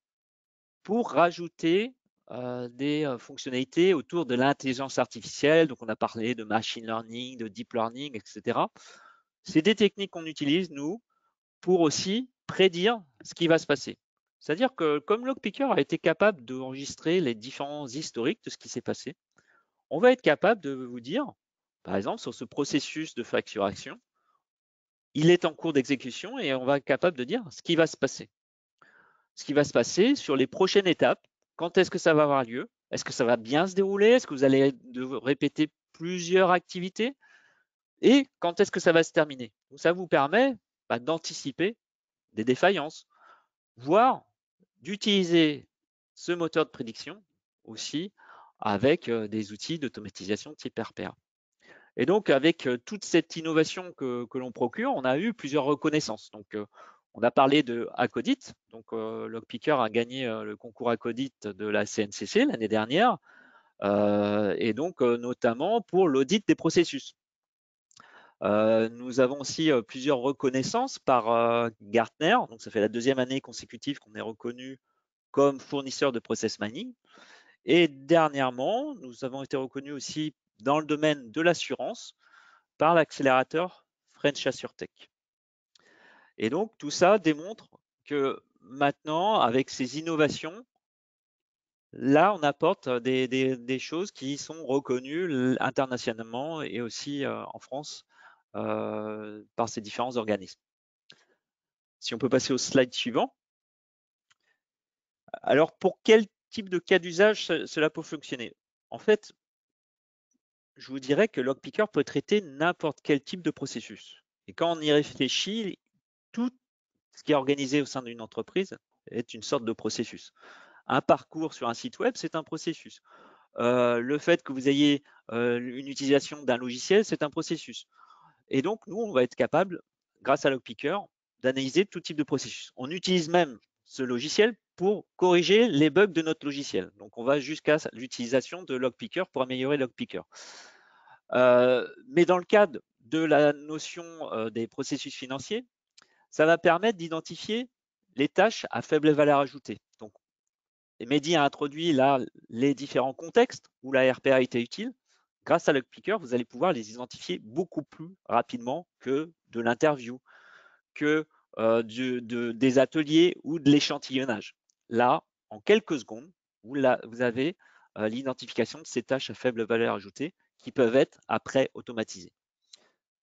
pour rajouter des fonctionnalités autour de l'intelligence artificielle. Donc, on a parlé de machine learning, de deep learning, etc. C'est des techniques qu'on utilise, nous, pour aussi prédire ce qui va se passer. C'est-à-dire que comme Lockpicker a été capable d'enregistrer les différents historiques de ce qui s'est passé, on va être capable de vous dire, par exemple, sur ce processus de facturation, il est en cours d'exécution et on va être capable de dire ce qui va se passer. Ce qui va se passer sur les prochaines étapes, quand est-ce que ça va avoir lieu, est-ce que ça va bien se dérouler, est-ce que vous allez répéter plusieurs activités et quand est-ce que ça va se terminer. Donc, ça vous permet d'anticiper des défaillances, voire d'utiliser ce moteur de prédiction aussi avec des outils d'automatisation type RPA. Et donc, avec toute cette innovation que l'on procure, on a eu plusieurs reconnaissances. Donc, on a parlé de Acodit. Donc, Lockpicker a gagné le concours Acodit de la CNCC l'année dernière, et donc notamment pour l'audit des processus. Nous avons aussi plusieurs reconnaissances par Gartner. Donc, ça fait la deuxième année consécutive qu'on est reconnu comme fournisseur de process mining. Et dernièrement, nous avons été reconnus aussi dans le domaine de l'assurance par l'accélérateur French AssureTech. Et donc, tout ça démontre que maintenant, avec ces innovations, là, on apporte des choses qui sont reconnues internationalement et aussi en France par ces différents organismes. Si on peut passer au slide suivant. Alors, pour quel type de cas d'usage cela peut fonctionner? En fait, je vous dirais que Lockpicker peut traiter n'importe quel type de processus. Et quand on y réfléchit, tout ce qui est organisé au sein d'une entreprise est une sorte de processus. Un parcours sur un site web, c'est un processus. Le fait que vous ayez une utilisation d'un logiciel, c'est un processus. Et donc, nous, on va être capable, grâce à Lockpicker, d'analyser tout type de processus. On utilise même ce logiciel pour corriger les bugs de notre logiciel. Donc, on va jusqu'à l'utilisation de Lockpicker pour améliorer Lockpicker. Mais dans le cadre de la notion des processus financiers, ça va permettre d'identifier les tâches à faible valeur ajoutée. Donc, Mehdi a introduit là les différents contextes où la RPA a été utile. Grâce à Lockpicker, vous allez pouvoir les identifier beaucoup plus rapidement que de l'interview, que des ateliers ou de l'échantillonnage. Là, en quelques secondes, vous avez l'identification de ces tâches à faible valeur ajoutée qui peuvent être après automatisées.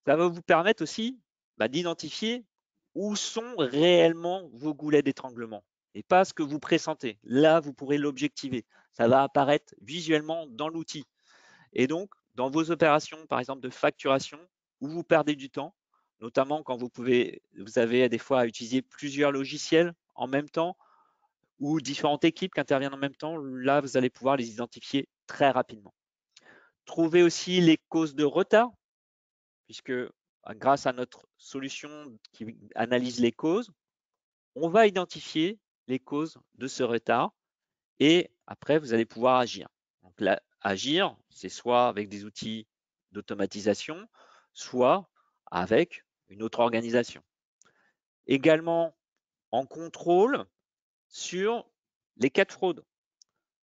Ça va vous permettre aussi d'identifier où sont réellement vos goulets d'étranglement et pas ce que vous pressentez. Là, vous pourrez l'objectiver. Ça va apparaître visuellement dans l'outil. Et donc, dans vos opérations, par exemple, de facturation, où vous perdez du temps, notamment quand vous avez des fois à utiliser plusieurs logiciels en même temps ou différentes équipes qui interviennent en même temps, là, vous allez pouvoir les identifier très rapidement. Trouvez aussi les causes de retard, puisque grâce à notre solution qui analyse les causes, on va identifier les causes de ce retard et après, vous allez pouvoir agir. Donc là, agir, c'est soit avec des outils d'automatisation, soit avec une autre organisation. Également, en contrôle sur les cas de fraude,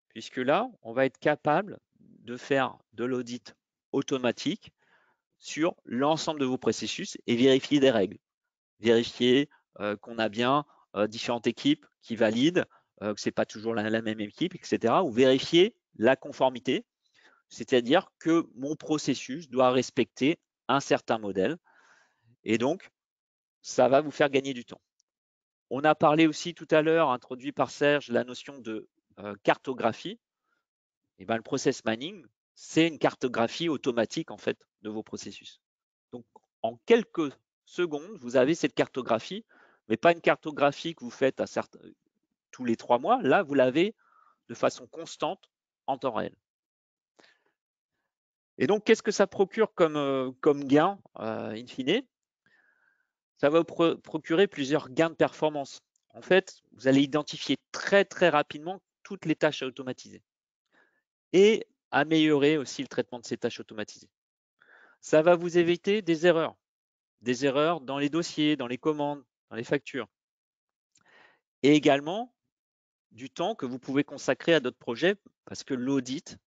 puisque là, on va être capable de faire de l'audit automatique sur l'ensemble de vos processus et vérifier des règles. Vérifier qu'on a bien différentes équipes qui valident, que ce n'est pas toujours la même équipe, etc. Ou vérifier la conformité, c'est-à-dire que mon processus doit respecter un certain modèle. Et donc, ça va vous faire gagner du temps. On a parlé aussi tout à l'heure, introduit par Serge, la notion de cartographie. Et le process mining, c'est une cartographie automatique en fait de vos processus. Donc, en quelques secondes, vous avez cette cartographie, mais pas une cartographie que vous faites tous les 3 mois. Là, vous l'avez de façon constante en temps réel. Et donc, qu'est-ce que ça procure comme gain, in fine? Ça va vous procurer plusieurs gains de performance. En fait, vous allez identifier très rapidement toutes les tâches à automatiser et améliorer aussi le traitement de ces tâches automatisées. Ça va vous éviter des erreurs dans les dossiers, dans les commandes, dans les factures. Et également du temps que vous pouvez consacrer à d'autres projets parce que l'audit,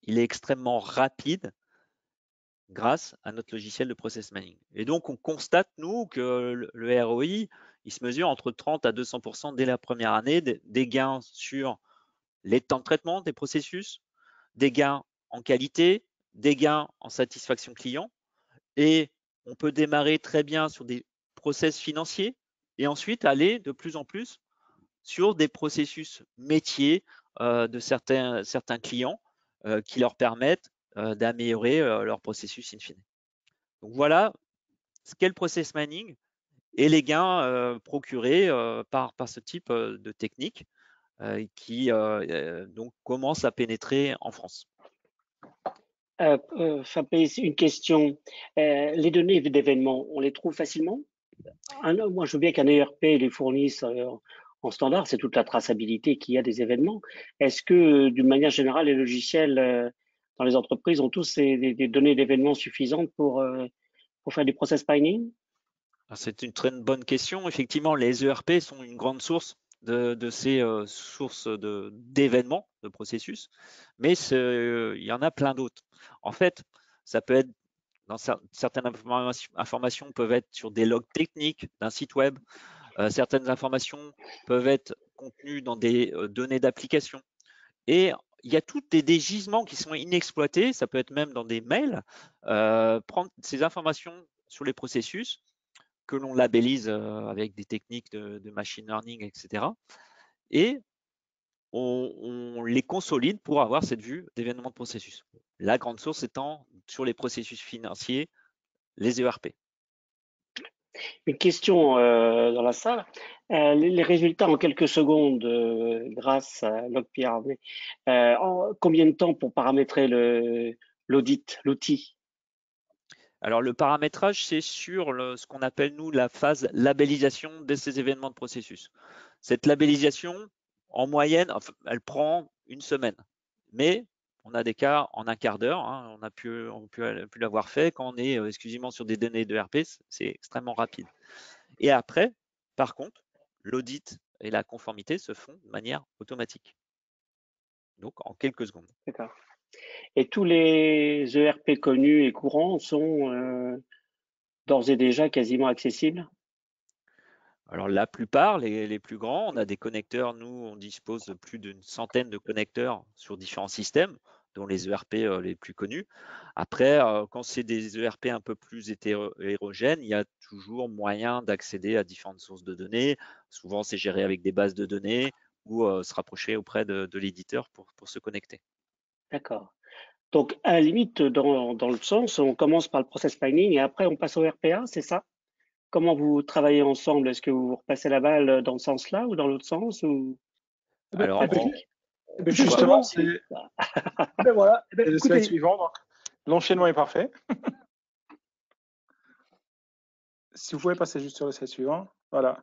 il est extrêmement rapide grâce à notre logiciel de process mining. Et donc, on constate, nous, que le ROI, il se mesure entre 30 à 200% dès la première année, des gains sur les temps de traitement des processus, des gains en qualité, des gains en satisfaction client. Et on peut démarrer très bien sur des process financiers et ensuite aller de plus en plus sur des processus métiers de certains clients qui leur permettent d'améliorer leur processus in fine. Donc voilà ce qu'est le process mining et les gains procurés par ce type de technique qui donc commence à pénétrer en France. Fabrice, une question. Les données d'événements, on les trouve facilement? Moi, je veux bien qu'un ERP les fournisse en standard, c'est toute la traçabilité qu'il y a des événements. Est-ce que, d'une manière générale, les logiciels dans les entreprises ont tous des données d'événements suffisantes pour faire du process mining? C'est une très bonne question. Effectivement, les ERP sont une grande source de ces sources d'événements, de processus, mais il y en a plein d'autres. En fait, ça peut être dans certaines informations peuvent être sur des logs techniques d'un site web. Certaines informations peuvent être contenues dans des données d'application. Et il y a tous des gisements qui sont inexploités. Ça peut être même dans des mails. Prendre ces informations sur les processus que l'on labellise avec des techniques de machine learning, etc. Et on les consolide pour avoir cette vue d'événements de processus. La grande source étant sur les processus financiers, les ERP. Une question dans la salle. Les résultats en quelques secondes grâce à LogPR. Combien de temps pour paramétrer l'audit, l'outil? Alors, le paramétrage, c'est sur ce qu'on appelle, nous, la phase labellisation de ces événements de processus. Cette labellisation, en moyenne, elle prend une semaine. Mais on a des cas en un quart d'heure. Hein, on a pu l'avoir fait quand on est exclusivement sur des données de RP, c'est extrêmement rapide. Et après, par contre, l'audit et la conformité se font de manière automatique. Donc, en quelques secondes. D'accord. Et tous les ERP connus et courants sont d'ores et déjà quasiment accessibles? Alors, la plupart, les plus grands, on a des connecteurs. Nous, on dispose de plus d'une centaine de connecteurs sur différents systèmes, dont les ERP les plus connus. Après, quand c'est des ERP un peu plus hétérogènes, il y a toujours moyen d'accéder à différentes sources de données. Souvent, c'est géré avec des bases de données ou se rapprocher auprès de l'éditeur pour se connecter. D'accord. Donc, à la limite, dans le sens, on commence par le process mining et après on passe au RPA, c'est ça? Comment vous travaillez ensemble? Est-ce que vous repassez la balle dans ce sens-là ou dans l'autre sens ou Alors, justement, c'est voilà. le slide suivant. Donc, l'enchaînement est parfait. Si vous pouvez passer juste sur le slide suivant. Voilà.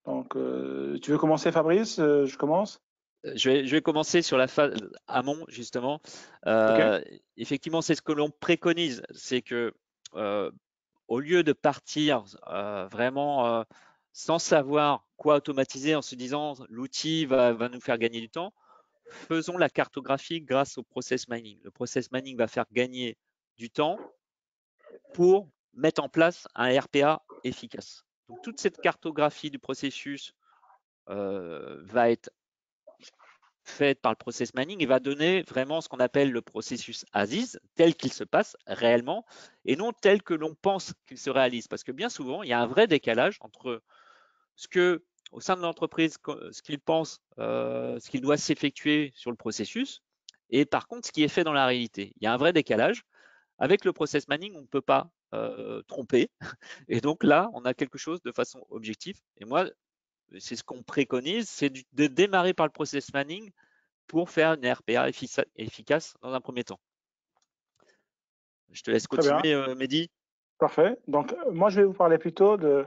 Donc, tu veux commencer, Fabrice? Je commence. Je vais commencer sur la phase amont, justement. Effectivement, c'est ce que l'on préconise, c'est que au lieu de partir vraiment sans savoir quoi automatiser en se disant l'outil va nous faire gagner du temps, faisons la cartographie grâce au process mining. Le process mining va faire gagner du temps pour mettre en place un RPA efficace. Donc, toute cette cartographie du processus va être faite par le process mining et va donner vraiment ce qu'on appelle le processus ASIS, tel qu'il se passe réellement et non tel que l'on pense qu'il se réalise. Parce que bien souvent, il y a un vrai décalage entre ce que, au sein de l'entreprise, ce qu'il pense, ce qu'il doit s'effectuer sur le processus et par contre, ce qui est fait dans la réalité. Il y a un vrai décalage. Avec le process mining, on ne peut pas tromper. Et donc là, on a quelque chose de façon objective. Et moi, c'est ce qu'on préconise, c'est de démarrer par le process mining pour faire une RPA efficace dans un premier temps. Je te laisse Très bien. continuer, Mehdi. Parfait. Donc, moi, je vais vous parler plutôt de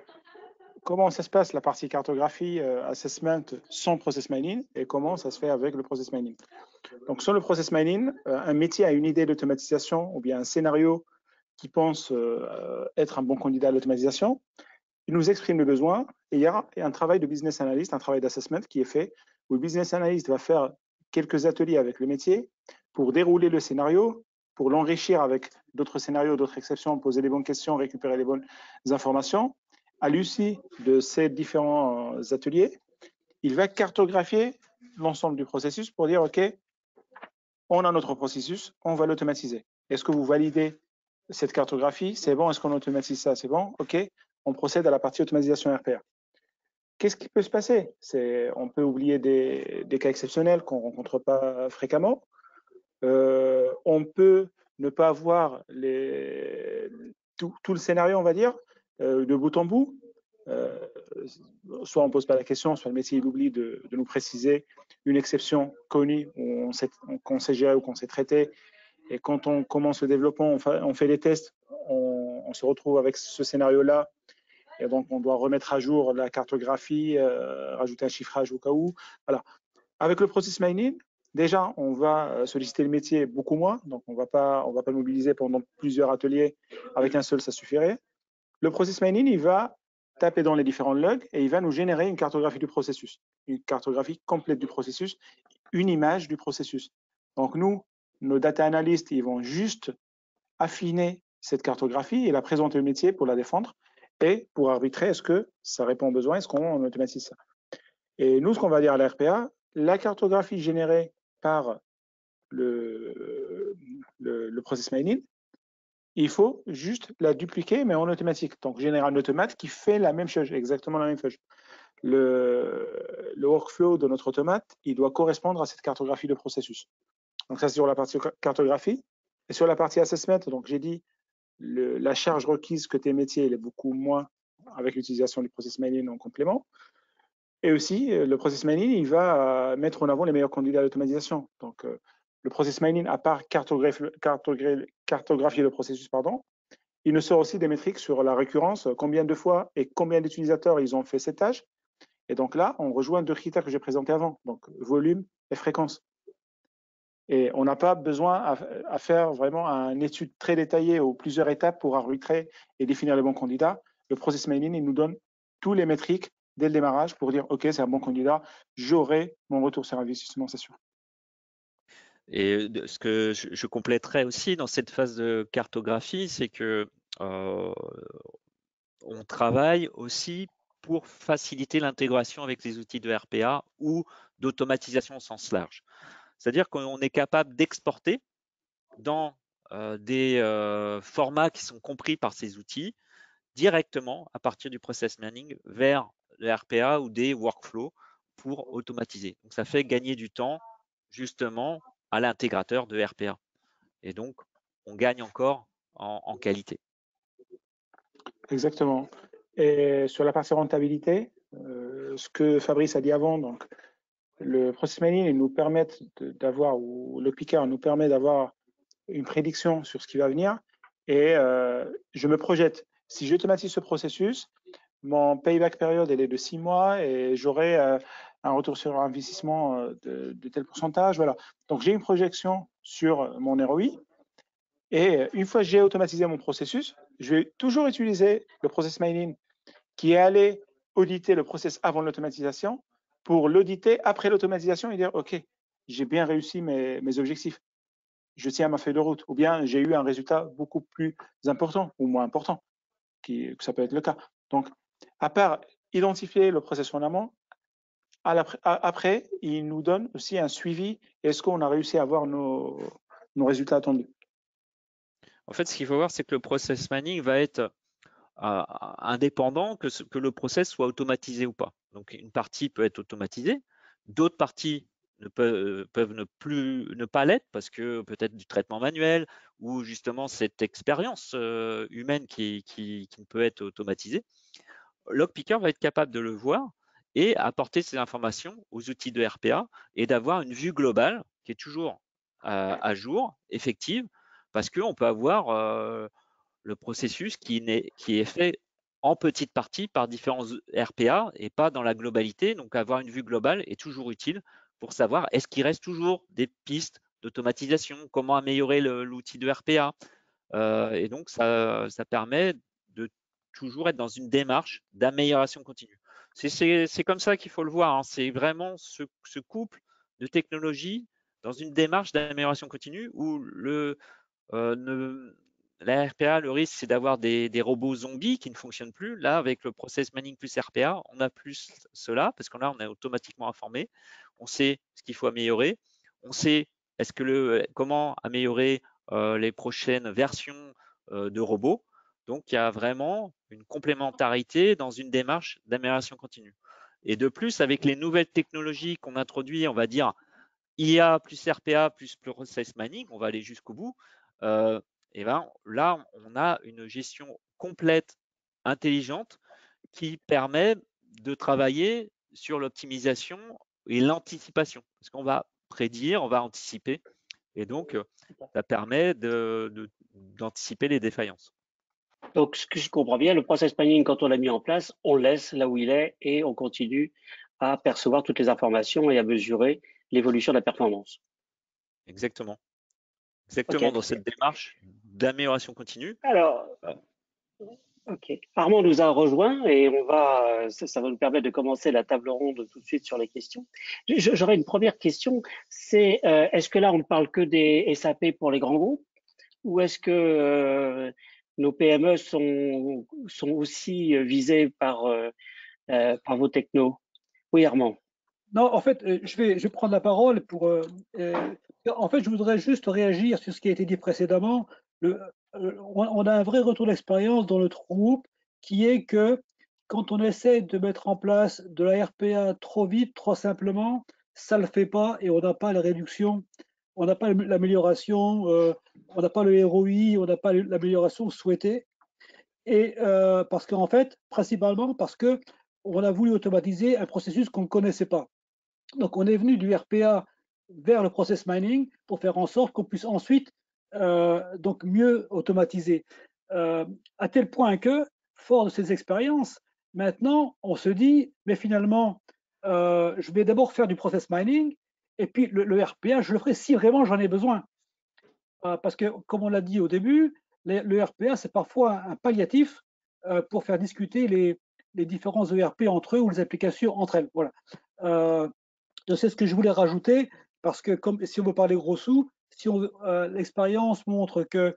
comment ça se passe, la partie cartographie, assessment sans process mining et comment ça se fait avec le process mining. Donc, sur le process mining, un métier a une idée d'automatisation ou bien un scénario qui pense être un bon candidat à l'automatisation. Il nous exprime le besoin et il y a un travail de business analyst, un travail d'assessment qui est fait où le business analyst va faire quelques ateliers avec le métier pour dérouler le scénario, pour l'enrichir avec d'autres scénarios, d'autres exceptions, poser les bonnes questions, récupérer les bonnes informations. À l'issue de ces différents ateliers, il va cartographier l'ensemble du processus pour dire, OK, on a notre processus, on va l'automatiser. Est-ce que vous validez cette cartographie? C'est bon, est-ce qu'on automatise ça? C'est bon? OK, on procède à la partie automatisation RPA. Qu'est-ce qui peut se passer? On peut oublier des cas exceptionnels qu'on ne rencontre pas fréquemment. On peut ne pas avoir tout le scénario, on va dire, de bout en bout. Soit on ne pose pas la question, soit le métier il oublie de nous préciser une exception connue qu'on sait gérer ou qu'on sait traiter. Et quand on commence le développement, on fait les tests, on se retrouve avec ce scénario-là. Et donc, on doit remettre à jour la cartographie, rajouter un chiffrage au cas où. Voilà. Avec le process mining, déjà, on va solliciter le métier beaucoup moins. Donc, on va pas mobiliser pendant plusieurs ateliers. Avec un seul, ça suffirait. Le process mining, il va taper dans les différents logs et il va nous générer une cartographie du processus, une cartographie complète du processus, une image du processus. Donc, nous, nos data analysts, ils vont juste affiner cette cartographie et la présenter au métier pour la défendre et pour arbitrer est-ce que ça répond aux besoins, est-ce qu'on automatise ça. Et nous, ce qu'on va dire à la RPA, la cartographie générée par le process mining, il faut juste la dupliquer, mais en automatique. Donc, générer un automate qui fait la même chose, exactement la même chose. Le workflow de notre automate, il doit correspondre à cette cartographie de processus. Donc, ça, c'est sur la partie cartographie. Et sur la partie assessment, donc j'ai dit, la charge requise côté métier, elle est beaucoup moins avec l'utilisation du process mining en complément. Et aussi, le process mining, il va mettre en avant les meilleurs candidats à l'automatisation. Donc, le process mining, à part cartographier le processus, il nous sort aussi des métriques sur la récurrence, combien de fois et combien d'utilisateurs ils ont fait cette tâche. Et donc là, on rejoint deux critères que j'ai présentés avant, donc volume et fréquence. Et on n'a pas besoin à faire vraiment une étude très détaillée ou plusieurs étapes pour arbitrer et définir les bons candidats. Le process mining, il nous donne tous les métriques dès le démarrage pour dire, OK, c'est un bon candidat, j'aurai mon retour sur investissement, c'est sûr. Et ce que je compléterais aussi dans cette phase de cartographie, c'est que on travaille aussi pour faciliter l'intégration avec les outils de RPA ou d'automatisation au sens large. C'est-à-dire qu'on est capable d'exporter dans des formats qui sont compris par ces outils directement à partir du process mining vers le RPA ou des workflows pour automatiser. Donc, ça fait gagner du temps justement à l'intégrateur de RPA. Et donc, on gagne encore en qualité. Exactement. Et sur la partie rentabilité, ce que Fabrice a dit avant, donc le process mining nous permet d'avoir, ou le picker nous permet d'avoir une prédiction sur ce qui va venir. Et je me projette. Si j'automatise ce processus, mon payback période elle est de 6 mois et j'aurai un retour sur investissement de tel pourcentage. Voilà. Donc j'ai une projection sur mon ROI. Et une fois que j'ai automatisé mon processus, je vais toujours utiliser le process mining qui est allé auditer le process avant l'automatisation pour l'auditer après l'automatisation et dire OK, j'ai bien réussi mes objectifs. Je tiens à ma feuille de route, ou bien j'ai eu un résultat beaucoup plus important ou moins important, que ça peut être le cas. Donc, à part identifier le processus en amont, après, il nous donne aussi un suivi. Est-ce qu'on a réussi à avoir nos résultats attendus? En fait, ce qu'il faut voir, c'est que le process mining va être indépendant que le process soit automatisé ou pas. Donc, une partie peut être automatisée, d'autres parties peuvent ne pas l'être parce que peut-être du traitement manuel ou justement cette expérience humaine qui ne peut être automatisée. Lockpicker va être capable de le voir et apporter ces informations aux outils de RPA et d'avoir une vue globale qui est toujours à jour, effective, parce qu'on peut avoir le processus qui est fait en petite partie par différents RPA et pas dans la globalité. Donc, avoir une vue globale est toujours utile pour savoir est-ce qu'il reste toujours des pistes d'automatisation, comment améliorer l'outil de RPA. Et donc, ça permet de toujours être dans une démarche d'amélioration continue. C'est comme ça qu'il faut le voir, hein. C'est vraiment ce couple de technologies dans une démarche d'amélioration continue où la RPA, le risque, c'est d'avoir des robots zombies qui ne fonctionnent plus. Là, avec le process mining plus RPA, on a plus cela parce qu'on on est automatiquement informé. On sait ce qu'il faut améliorer. On sait comment améliorer les prochaines versions de robots. Donc, il y a vraiment une complémentarité dans une démarche d'amélioration continue. Et de plus, avec les nouvelles technologies qu'on introduit, on va dire IA plus RPA plus process mining, on va aller jusqu'au bout. Et ben, là, on a une gestion complète, intelligente, qui permet de travailler sur l'optimisation et l'anticipation. Parce qu'on va prédire, on va anticiper. Et donc, ça permet d'anticiper les défaillances. Donc, ce que je comprends bien, le process mining, quand on l'a mis en place, on le laisse là où il est et on continue à percevoir toutes les informations et à mesurer l'évolution de la performance. Exactement. Exactement, Okay. dans cette démarche d'amélioration continue. Alors, ok. Armand nous a rejoint et ça va nous permettre de commencer la table ronde tout de suite sur les questions. J'aurais une première question, c'est est-ce que là on ne parle que des SAP pour les grands groupes ou est-ce que nos PME sont aussi visées par vos technos? Oui, Armand. Non, en fait, je vais prendre la parole pour. En fait, je voudrais juste réagir sur ce qui a été dit précédemment. On a un vrai retour d'expérience dans notre groupe qui est que quand on essaie de mettre en place de la RPA trop vite, trop simplement, ça ne le fait pas et on n'a pas la réduction, on n'a pas l'amélioration, on n'a pas le ROI, on n'a pas l'amélioration souhaitée. Et parce qu'en fait, principalement parce que on a voulu automatiser un processus qu'on ne connaissait pas. Donc, on est venu du RPA vers le process mining pour faire en sorte qu'on puisse ensuite donc mieux automatiser. À tel point que, fort de ces expériences, maintenant, on se dit, mais finalement, je vais d'abord faire du process mining et puis le RPA, je le ferai si vraiment j'en ai besoin. Parce que, comme on l'a dit au début, le RPA, c'est parfois un palliatif pour faire discuter les différents ERP entre eux ou les applications entre elles. Voilà. C'est ce que je voulais rajouter parce que comme si on veut parler gros sous, si l'expérience montre que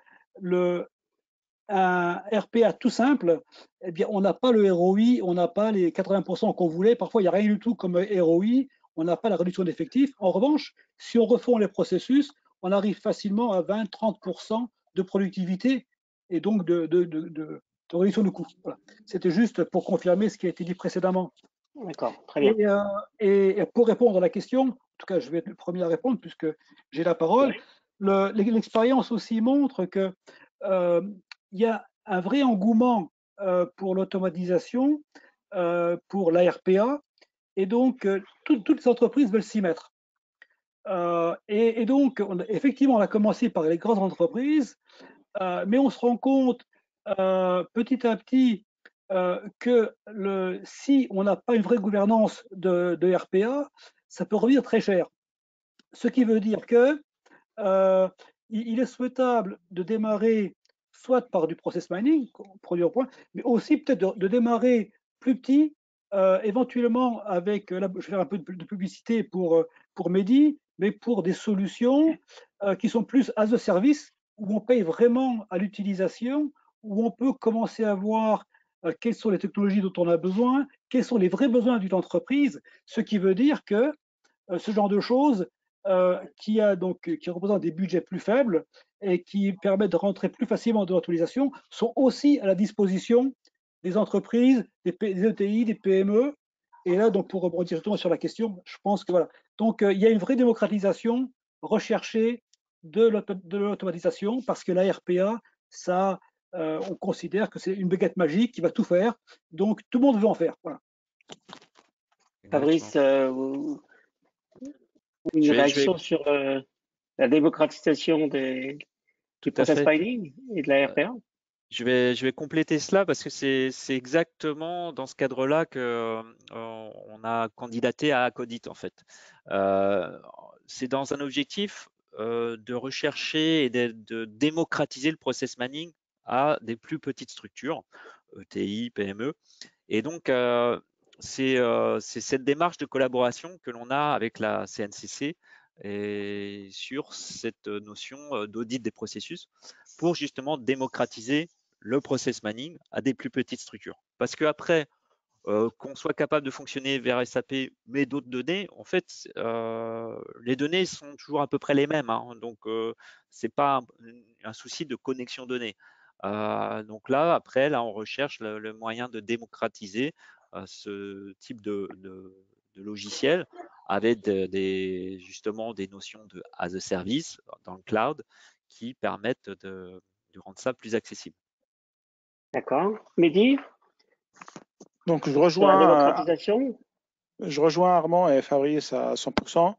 un RPA tout simple, eh bien on n'a pas le ROI, on n'a pas les 80% qu'on voulait. Parfois il n'y a rien du tout comme ROI, on n'a pas la réduction d'effectifs. En revanche, si on refond les processus, on arrive facilement à 20-30% de productivité et donc de réduction de coûts. Voilà. C'était juste pour confirmer ce qui a été dit précédemment. D'accord, très bien. Et pour répondre à la question, en tout cas, je vais être le premier à répondre puisque j'ai la parole. L'expérience aussi montre que il y a un vrai engouement pour l'automatisation, pour la RPA, et donc toutes les entreprises veulent s'y mettre. Et donc, effectivement, on a commencé par les grandes entreprises, mais on se rend compte petit à petit que si on n'a pas une vraie gouvernance de RPA, ça peut revenir très cher. Ce qui veut dire que il est souhaitable de démarrer soit par du process mining, produit au point, mais aussi peut-être de démarrer plus petit, éventuellement avec, là, je vais faire un peu de publicité pour Mehdi, mais pour des solutions qui sont plus as a service, où on paye vraiment à l'utilisation, où on peut commencer à voir quelles sont les technologies dont on a besoin, quels sont les vrais besoins d'une entreprise, ce qui veut dire que ce genre de choses qui représentent des budgets plus faibles et qui permettent de rentrer plus facilement dans l'automatisation sont aussi à la disposition des entreprises, des ETI, des PME. Et là, donc, pour rebondir directement sur la question, je pense que voilà. Donc, il y a une vraie démocratisation recherchée de l'automatisation parce que la RPA, ça, on considère que c'est une baguette magique qui va tout faire. Donc, tout le monde veut en faire. Voilà. Fabrice, une réaction sur la démocratisation des… Tout à process fait. mining et de la RPA? Je vais compléter cela parce que c'est exactement dans ce cadre-là que on a candidaté à Codit en fait. C'est dans un objectif de rechercher et de démocratiser le process mining à des plus petites structures, ETI, PME. Et donc c'est cette démarche de collaboration que l'on a avec la CNCC et sur cette notion d'audit des processus pour justement démocratiser le process mining à des plus petites structures. Parce qu'après, qu'on soit capable de fonctionner vers SAP, mais d'autres données, en fait, les données sont toujours à peu près les mêmes. Hein, donc, c'est pas un souci de connexion données. Donc là, après, là, on recherche le moyen de démocratiser ce type de logiciel avec justement des notions de as a service dans le cloud qui permettent de rendre ça plus accessible. D'accord. Mehdi, Donc, sur la démocratisation? je rejoins Armand et Fabrice à 100%.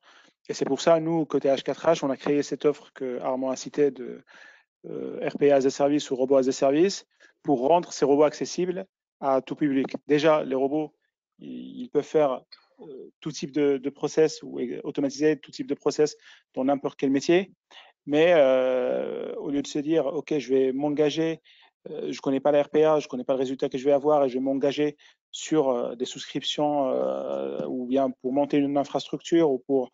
Et c'est pour ça, nous, côté H4H, on a créé cette offre que Armand a citée de RPA as a service ou robot as a service pour rendre ces robots accessibles à tout public. Déjà, les robots, ils peuvent faire tout type de process ou automatiser tout type de process dans n'importe quel métier. Mais au lieu de se dire, OK, je vais m'engager, je ne connais pas la RPA, je ne connais pas le résultat que je vais avoir et je vais m'engager sur des souscriptions ou bien pour monter une infrastructure ou pour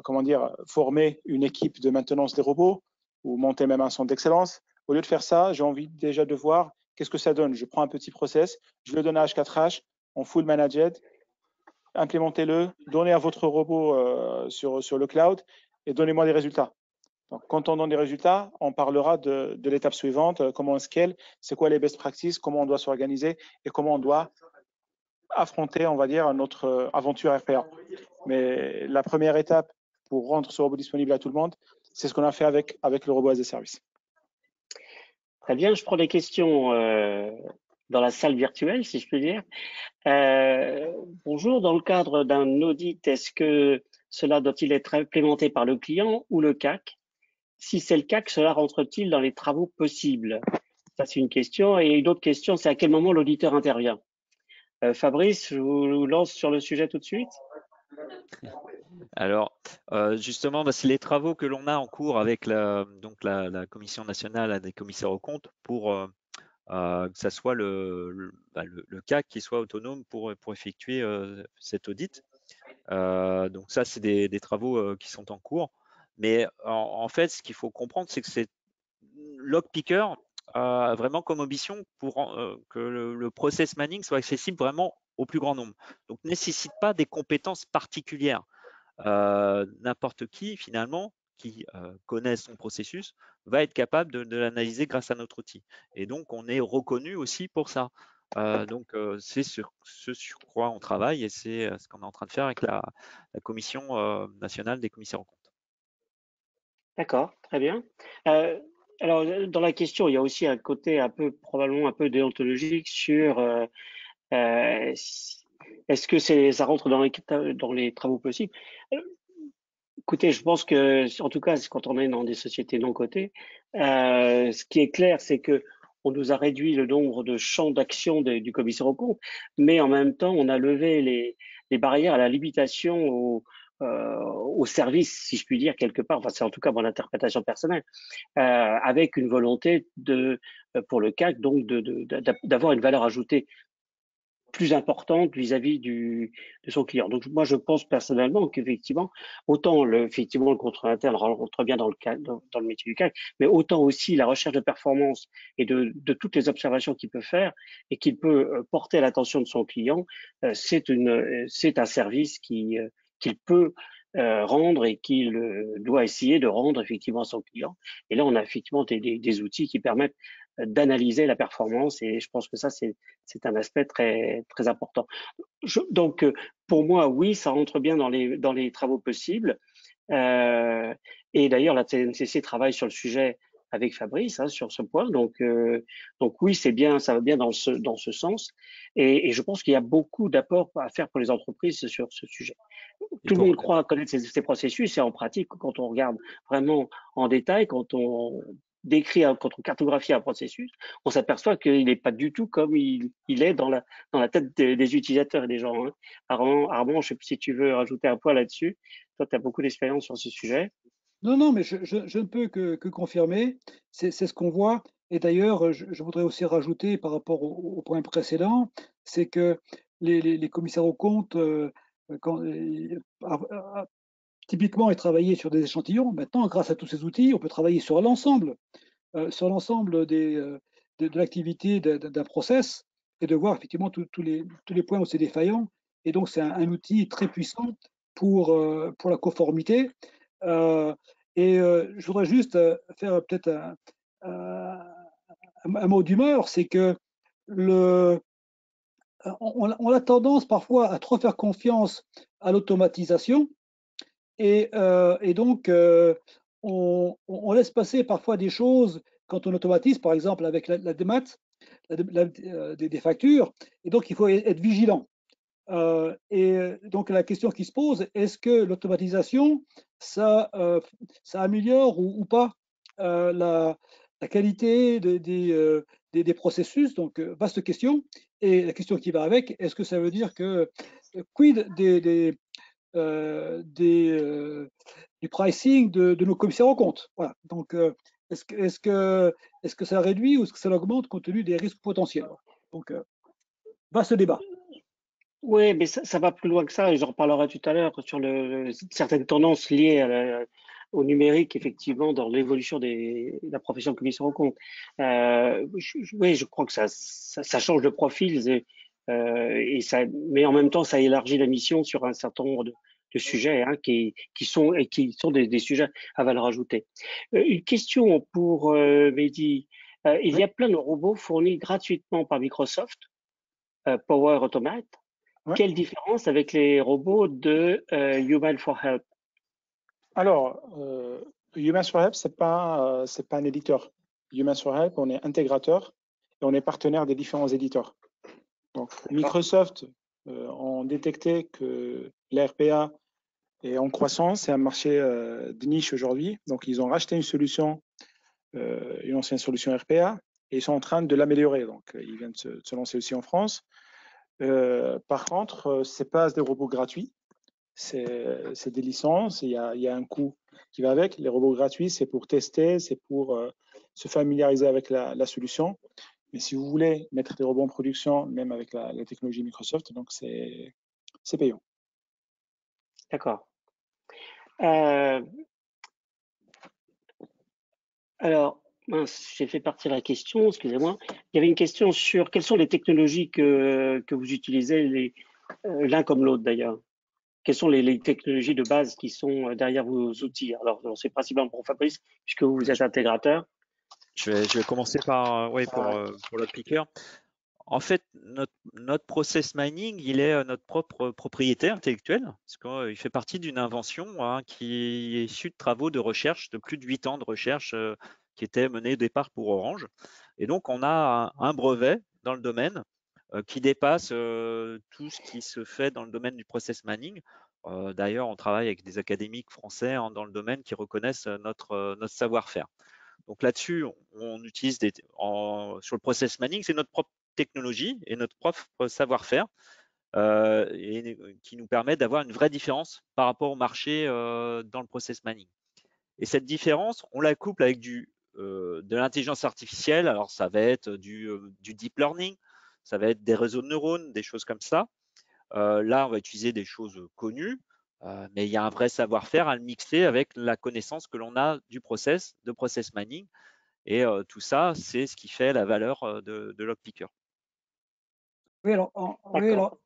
comment dire, former une équipe de maintenance des robots ou monter même un centre d'excellence. Au lieu de faire ça, j'ai envie déjà de voir qu'est-ce que ça donne. Je prends un petit process, je le donne à H4H en full managed, implémentez-le, donnez à votre robot sur le cloud et donnez-moi des résultats. Donc, quand on donne des résultats, on parlera de l'étape suivante, comment on scale, c'est quoi les best practices, comment on doit s'organiser et comment on doit affronter, on va dire, notre aventure RPA. Mais la première étape pour rendre ce robot disponible à tout le monde, c'est ce qu'on a fait avec le robot as a service. Très bien, je prends des questions dans la salle virtuelle, si je peux dire. Bonjour, dans le cadre d'un audit, est-ce que cela doit-il être implémenté par le client ou le CAC? Si c'est le CAC, cela rentre-t-il dans les travaux possibles? Ça, c'est une question. Et une autre question, c'est à quel moment l'auditeur intervient? Fabrice, je vous lance sur le sujet tout de suite. Alors, justement, c'est les travaux que l'on a en cours avec la Commission nationale des commissaires aux comptes pour que ça soit le CAC qui soit autonome pour effectuer cet audit. Donc ça, c'est des travaux qui sont en cours. Mais en fait, ce qu'il faut comprendre, c'est que c'est Lockpicker vraiment comme ambition pour que le process mining soit accessible vraiment au plus grand nombre. Donc, nécessite pas des compétences particulières. N'importe qui, finalement, qui connaît son processus, va être capable de l'analyser grâce à notre outil. Et donc, on est reconnu aussi pour ça. Donc, c'est ce sur quoi on travaille et c'est ce qu'on est en train de faire avec la Commission nationale des commissaires aux comptes. D'accord, très bien. Alors, dans la question, il y a aussi un côté probablement un peu déontologique sur est-ce que ça rentre dans les travaux possibles? Écoutez, je pense que, en tout cas, quand on est dans des sociétés non cotées, ce qui est clair, c'est que on nous a réduit le nombre de champs d'action du commissaire aux comptes, mais en même temps, on a levé les barrières à la limitation au service, si je puis dire, quelque part. Enfin, c'est en tout cas mon interprétation personnelle, avec une volonté pour le CAC, donc d'avoir une valeur ajoutée plus importante vis-à-vis de son client. Donc moi je pense personnellement qu'effectivement autant le contrôle interne rentre bien dans le métier du CAC, mais autant aussi la recherche de performance et de toutes les observations qu'il peut faire et qu'il peut porter à l'attention de son client, c'est un service qu'il peut rendre et qu'il doit essayer de rendre effectivement à son client. Et là on a effectivement des outils qui permettent d'analyser la performance et je pense que ça c'est un aspect très très important. Donc pour moi oui, ça rentre bien dans les travaux possibles. Et d'ailleurs la CNCC travaille sur le sujet avec Fabrice sur ce point. Donc oui, c'est bien, ça va bien dans ce sens. Et je pense qu'il y a beaucoup d'apports à faire pour les entreprises sur ce sujet. Tout le monde croit connaître ces processus, et en pratique, quand on regarde vraiment en détail, quand on quand on cartographie un processus, on s'aperçoit qu'il n'est pas du tout comme il est dans la tête des utilisateurs et des gens. Hein. Armand, je ne sais pas si tu veux rajouter un point là-dessus. Toi, tu as beaucoup d'expérience sur ce sujet. Non, mais je ne peux que confirmer, c'est ce qu'on voit. Et d'ailleurs, je voudrais aussi rajouter par rapport au point précédent, c'est que les commissaires aux comptes, typiquement, ils travaillaient sur des échantillons. Maintenant, grâce à tous ces outils, on peut travailler sur l'ensemble de l'activité d'un process et de voir effectivement tous les points où c'est défaillant. Et donc, c'est un outil très puissant pour la conformité. Je voudrais juste faire peut-être un mot d'humeur, c'est que on a tendance parfois à trop faire confiance à l'automatisation et donc on laisse passer parfois des choses quand on automatise, par exemple avec la démat des factures, et donc il faut être vigilant. Donc la question qui se pose, est-ce que l'automatisation, ça améliore ou pas la qualité des processus? Donc vaste question. Et la question qui va avec, est-ce que ça veut dire que quid du pricing de nos commissaires aux comptes? Voilà. Donc est-ce que ça réduit ou est-ce que ça augmente compte tenu des risques potentiels? Donc vaste débat. Oui, mais ça va plus loin que ça, et j'en reparlerai tout à l'heure sur certaines tendances liées au numérique, effectivement, dans l'évolution de la profession de commissaire aux comptes. Oui, je crois que ça change de profil, mais en même temps, ça élargit la mission sur un certain nombre de sujets hein, qui sont des sujets à valeur ajoutée. Une question pour Mehdi. Il y a plein de robots fournis gratuitement par Microsoft, Power Automate. Ouais. Quelle différence avec les robots de Human for Help? Alors, Human for Help, c'est pas un éditeur. Human for Help, on est intégrateur et on est partenaire des différents éditeurs. Donc, Microsoft ont détecté que l'RPA est en croissance, c'est un marché de niche aujourd'hui. Donc, ils ont racheté une solution, une ancienne solution RPA, et ils sont en train de l'améliorer. Donc, ils viennent de se lancer aussi en France. Par contre, c'est pas des robots gratuits, c'est des licences, il y a un coût qui va avec. Les robots gratuits, c'est pour tester, c'est pour se familiariser avec la solution. Mais si vous voulez mettre des robots en production, même avec la technologie Microsoft, donc c'est payant. D'accord. Alors, mince, j'ai fait partir la question, excusez-moi. Il y avait une question sur quelles sont les technologies que vous utilisez, l'un comme l'autre d'ailleurs. Quelles sont les technologies de base qui sont derrière vos outils? Alors, c'est principalement pour Fabrice, puisque vous êtes intégrateur. Je vais commencer par pour LockPicker. En fait, notre process mining, il est notre propre propriété intellectuelle, parce qu'il fait partie d'une invention hein, qui est issue de travaux de recherche, de plus de 8 ans de recherche qui étaient menés au départ pour Orange. Et donc, on a un brevet dans le domaine qui dépasse tout ce qui se fait dans le domaine du process mining. D'ailleurs, on travaille avec des académiques français hein, dans le domaine qui reconnaissent notre savoir-faire. Donc là-dessus, on utilise sur le process mining, c'est notre propre technologie et notre propre savoir-faire et qui nous permet d'avoir une vraie différence par rapport au marché dans le process mining. Et cette différence, on la couple avec de l'intelligence artificielle. Alors ça va être du deep learning, ça va être des réseaux de neurones, des choses comme ça. Là, on va utiliser des choses connues, mais il y a un vrai savoir-faire à le mixer avec la connaissance que l'on a du process mining. Et tout ça, c'est ce qui fait la valeur de LockPicker. Oui, alors,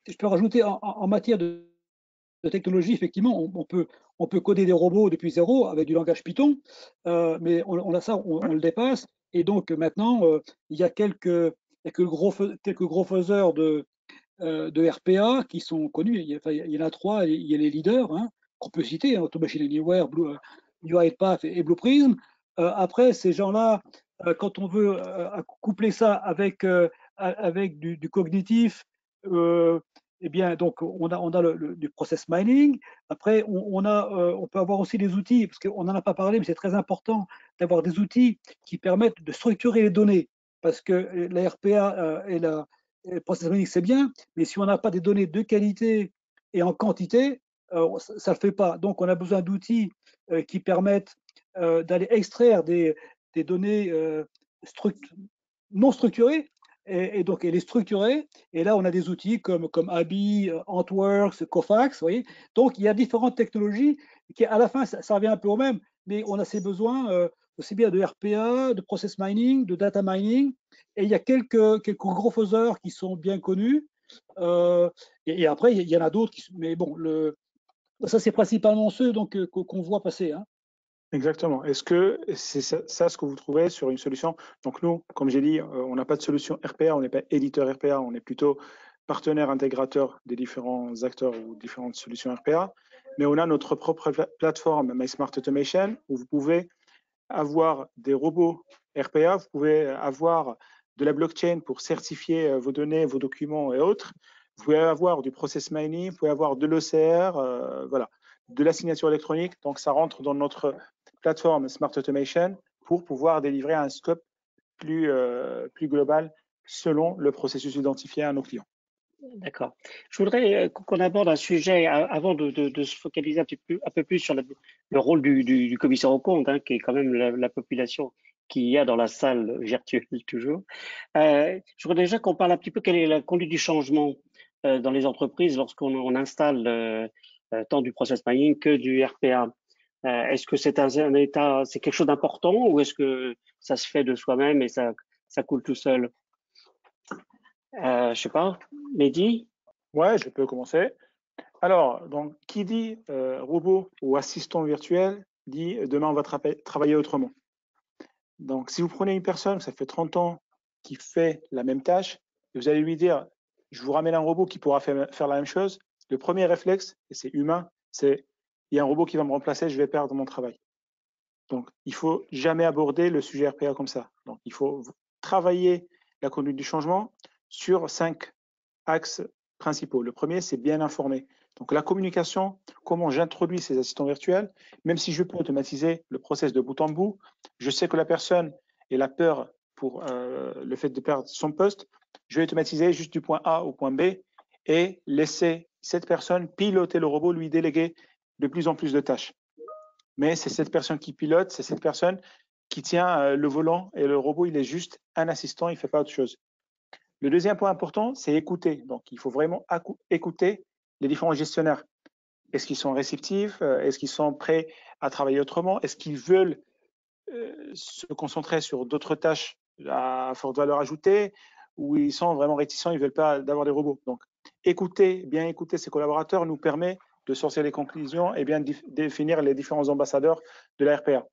je peux rajouter en matière de technologie, effectivement, on peut coder des robots depuis zéro avec du langage Python, mais on le dépasse. Et donc maintenant, il y a quelques gros faiseurs de RPA qui sont connus. Il y en a 3, il y a les leaders hein, qu'on peut citer, Automation Anywhere, UiPath et Blueprism. Après, ces gens-là, quand on veut coupler ça avec du cognitif, eh bien, donc on a du process mining. Après, on peut avoir aussi des outils, parce qu'on n'en a pas parlé, mais c'est très important d'avoir des outils qui permettent de structurer les données, parce que la RPA et le process mining, c'est bien, mais si on n'a pas des données de qualité et en quantité, ça ne le fait pas. Donc, on a besoin d'outils qui permettent d'aller extraire des données non structurées et donc les structurer. Et là, on a des outils comme ABI, Antworks, Cofax. Vous voyez, donc, il y a différentes technologies qui, à la fin, ça revient un peu au même, mais on a ces besoins aussi bien de RPA, de process mining, de data mining. Et il y a quelques gros faiseurs qui sont bien connus. Et après, il y en a d'autres. Mais bon, ça, c'est principalement ceux qu'on voit passer. Hein. Exactement. Est-ce que c'est ça ce que vous trouvez sur une solution? Donc nous, comme j'ai dit, on n'a pas de solution RPA, on n'est pas éditeur RPA, on est plutôt partenaire intégrateur des différents acteurs ou différentes solutions RPA, mais on a notre propre plateforme MySmart Automation où vous pouvez avoir des robots RPA, vous pouvez avoir de la blockchain pour certifier vos données, vos documents et autres. Vous pouvez avoir du process mining, vous pouvez avoir de l'OCR, voilà, de la signature électronique. Donc ça rentre dans notre plateforme Smart Automation pour pouvoir délivrer un scope plus global selon le processus identifié à nos clients. D'accord. Je voudrais qu'on aborde un sujet avant de se focaliser un peu plus sur le rôle du commissaire aux comptes, hein, qui est quand même la population qu'il y a dans la salle virtuelle toujours. Je voudrais déjà qu'on parle un petit peu quelle est la conduite du changement dans les entreprises lorsqu'on installe tant du process mining que du RPA. Est-ce que c'est un état, c'est quelque chose d'important ou est-ce que ça se fait de soi-même et ça coule tout seul? Je sais pas, Mehdi? Ouais, je peux commencer. Alors, donc, qui dit robot ou assistant virtuel dit demain on va travailler autrement. Donc, si vous prenez une personne, ça fait 30 ans, qui fait la même tâche, et vous allez lui dire, je vous ramène un robot qui pourra faire la même chose, le premier réflexe, et c'est humain, c'est, il y a un robot qui va me remplacer, je vais perdre mon travail. Donc, il faut jamais aborder le sujet RPA comme ça. Donc, il faut travailler la conduite du changement sur 5 axes principaux. Le premier, c'est bien informer. Donc, la communication, comment j'introduis ces assistants virtuels, même si je peux automatiser le process de bout en bout, je sais que la personne ait la peur pour le fait de perdre son poste, je vais automatiser juste du point A au point B et laisser cette personne piloter le robot, lui déléguer de plus en plus de tâches. Mais c'est cette personne qui pilote, c'est cette personne qui tient le volant et le robot, il est juste un assistant, il ne fait pas autre chose. Le deuxième point important, c'est écouter. Donc, il faut vraiment écouter les différents gestionnaires. Est-ce qu'ils sont réceptifs? Est-ce qu'ils sont prêts à travailler autrement? Est-ce qu'ils veulent se concentrer sur d'autres tâches à forte valeur ajoutée? Ou ils sont vraiment réticents, ils ne veulent pas d'avoir des robots? Donc, bien écouter ses collaborateurs nous permet de sortir les conclusions et bien définir les différents ambassadeurs de la RPA.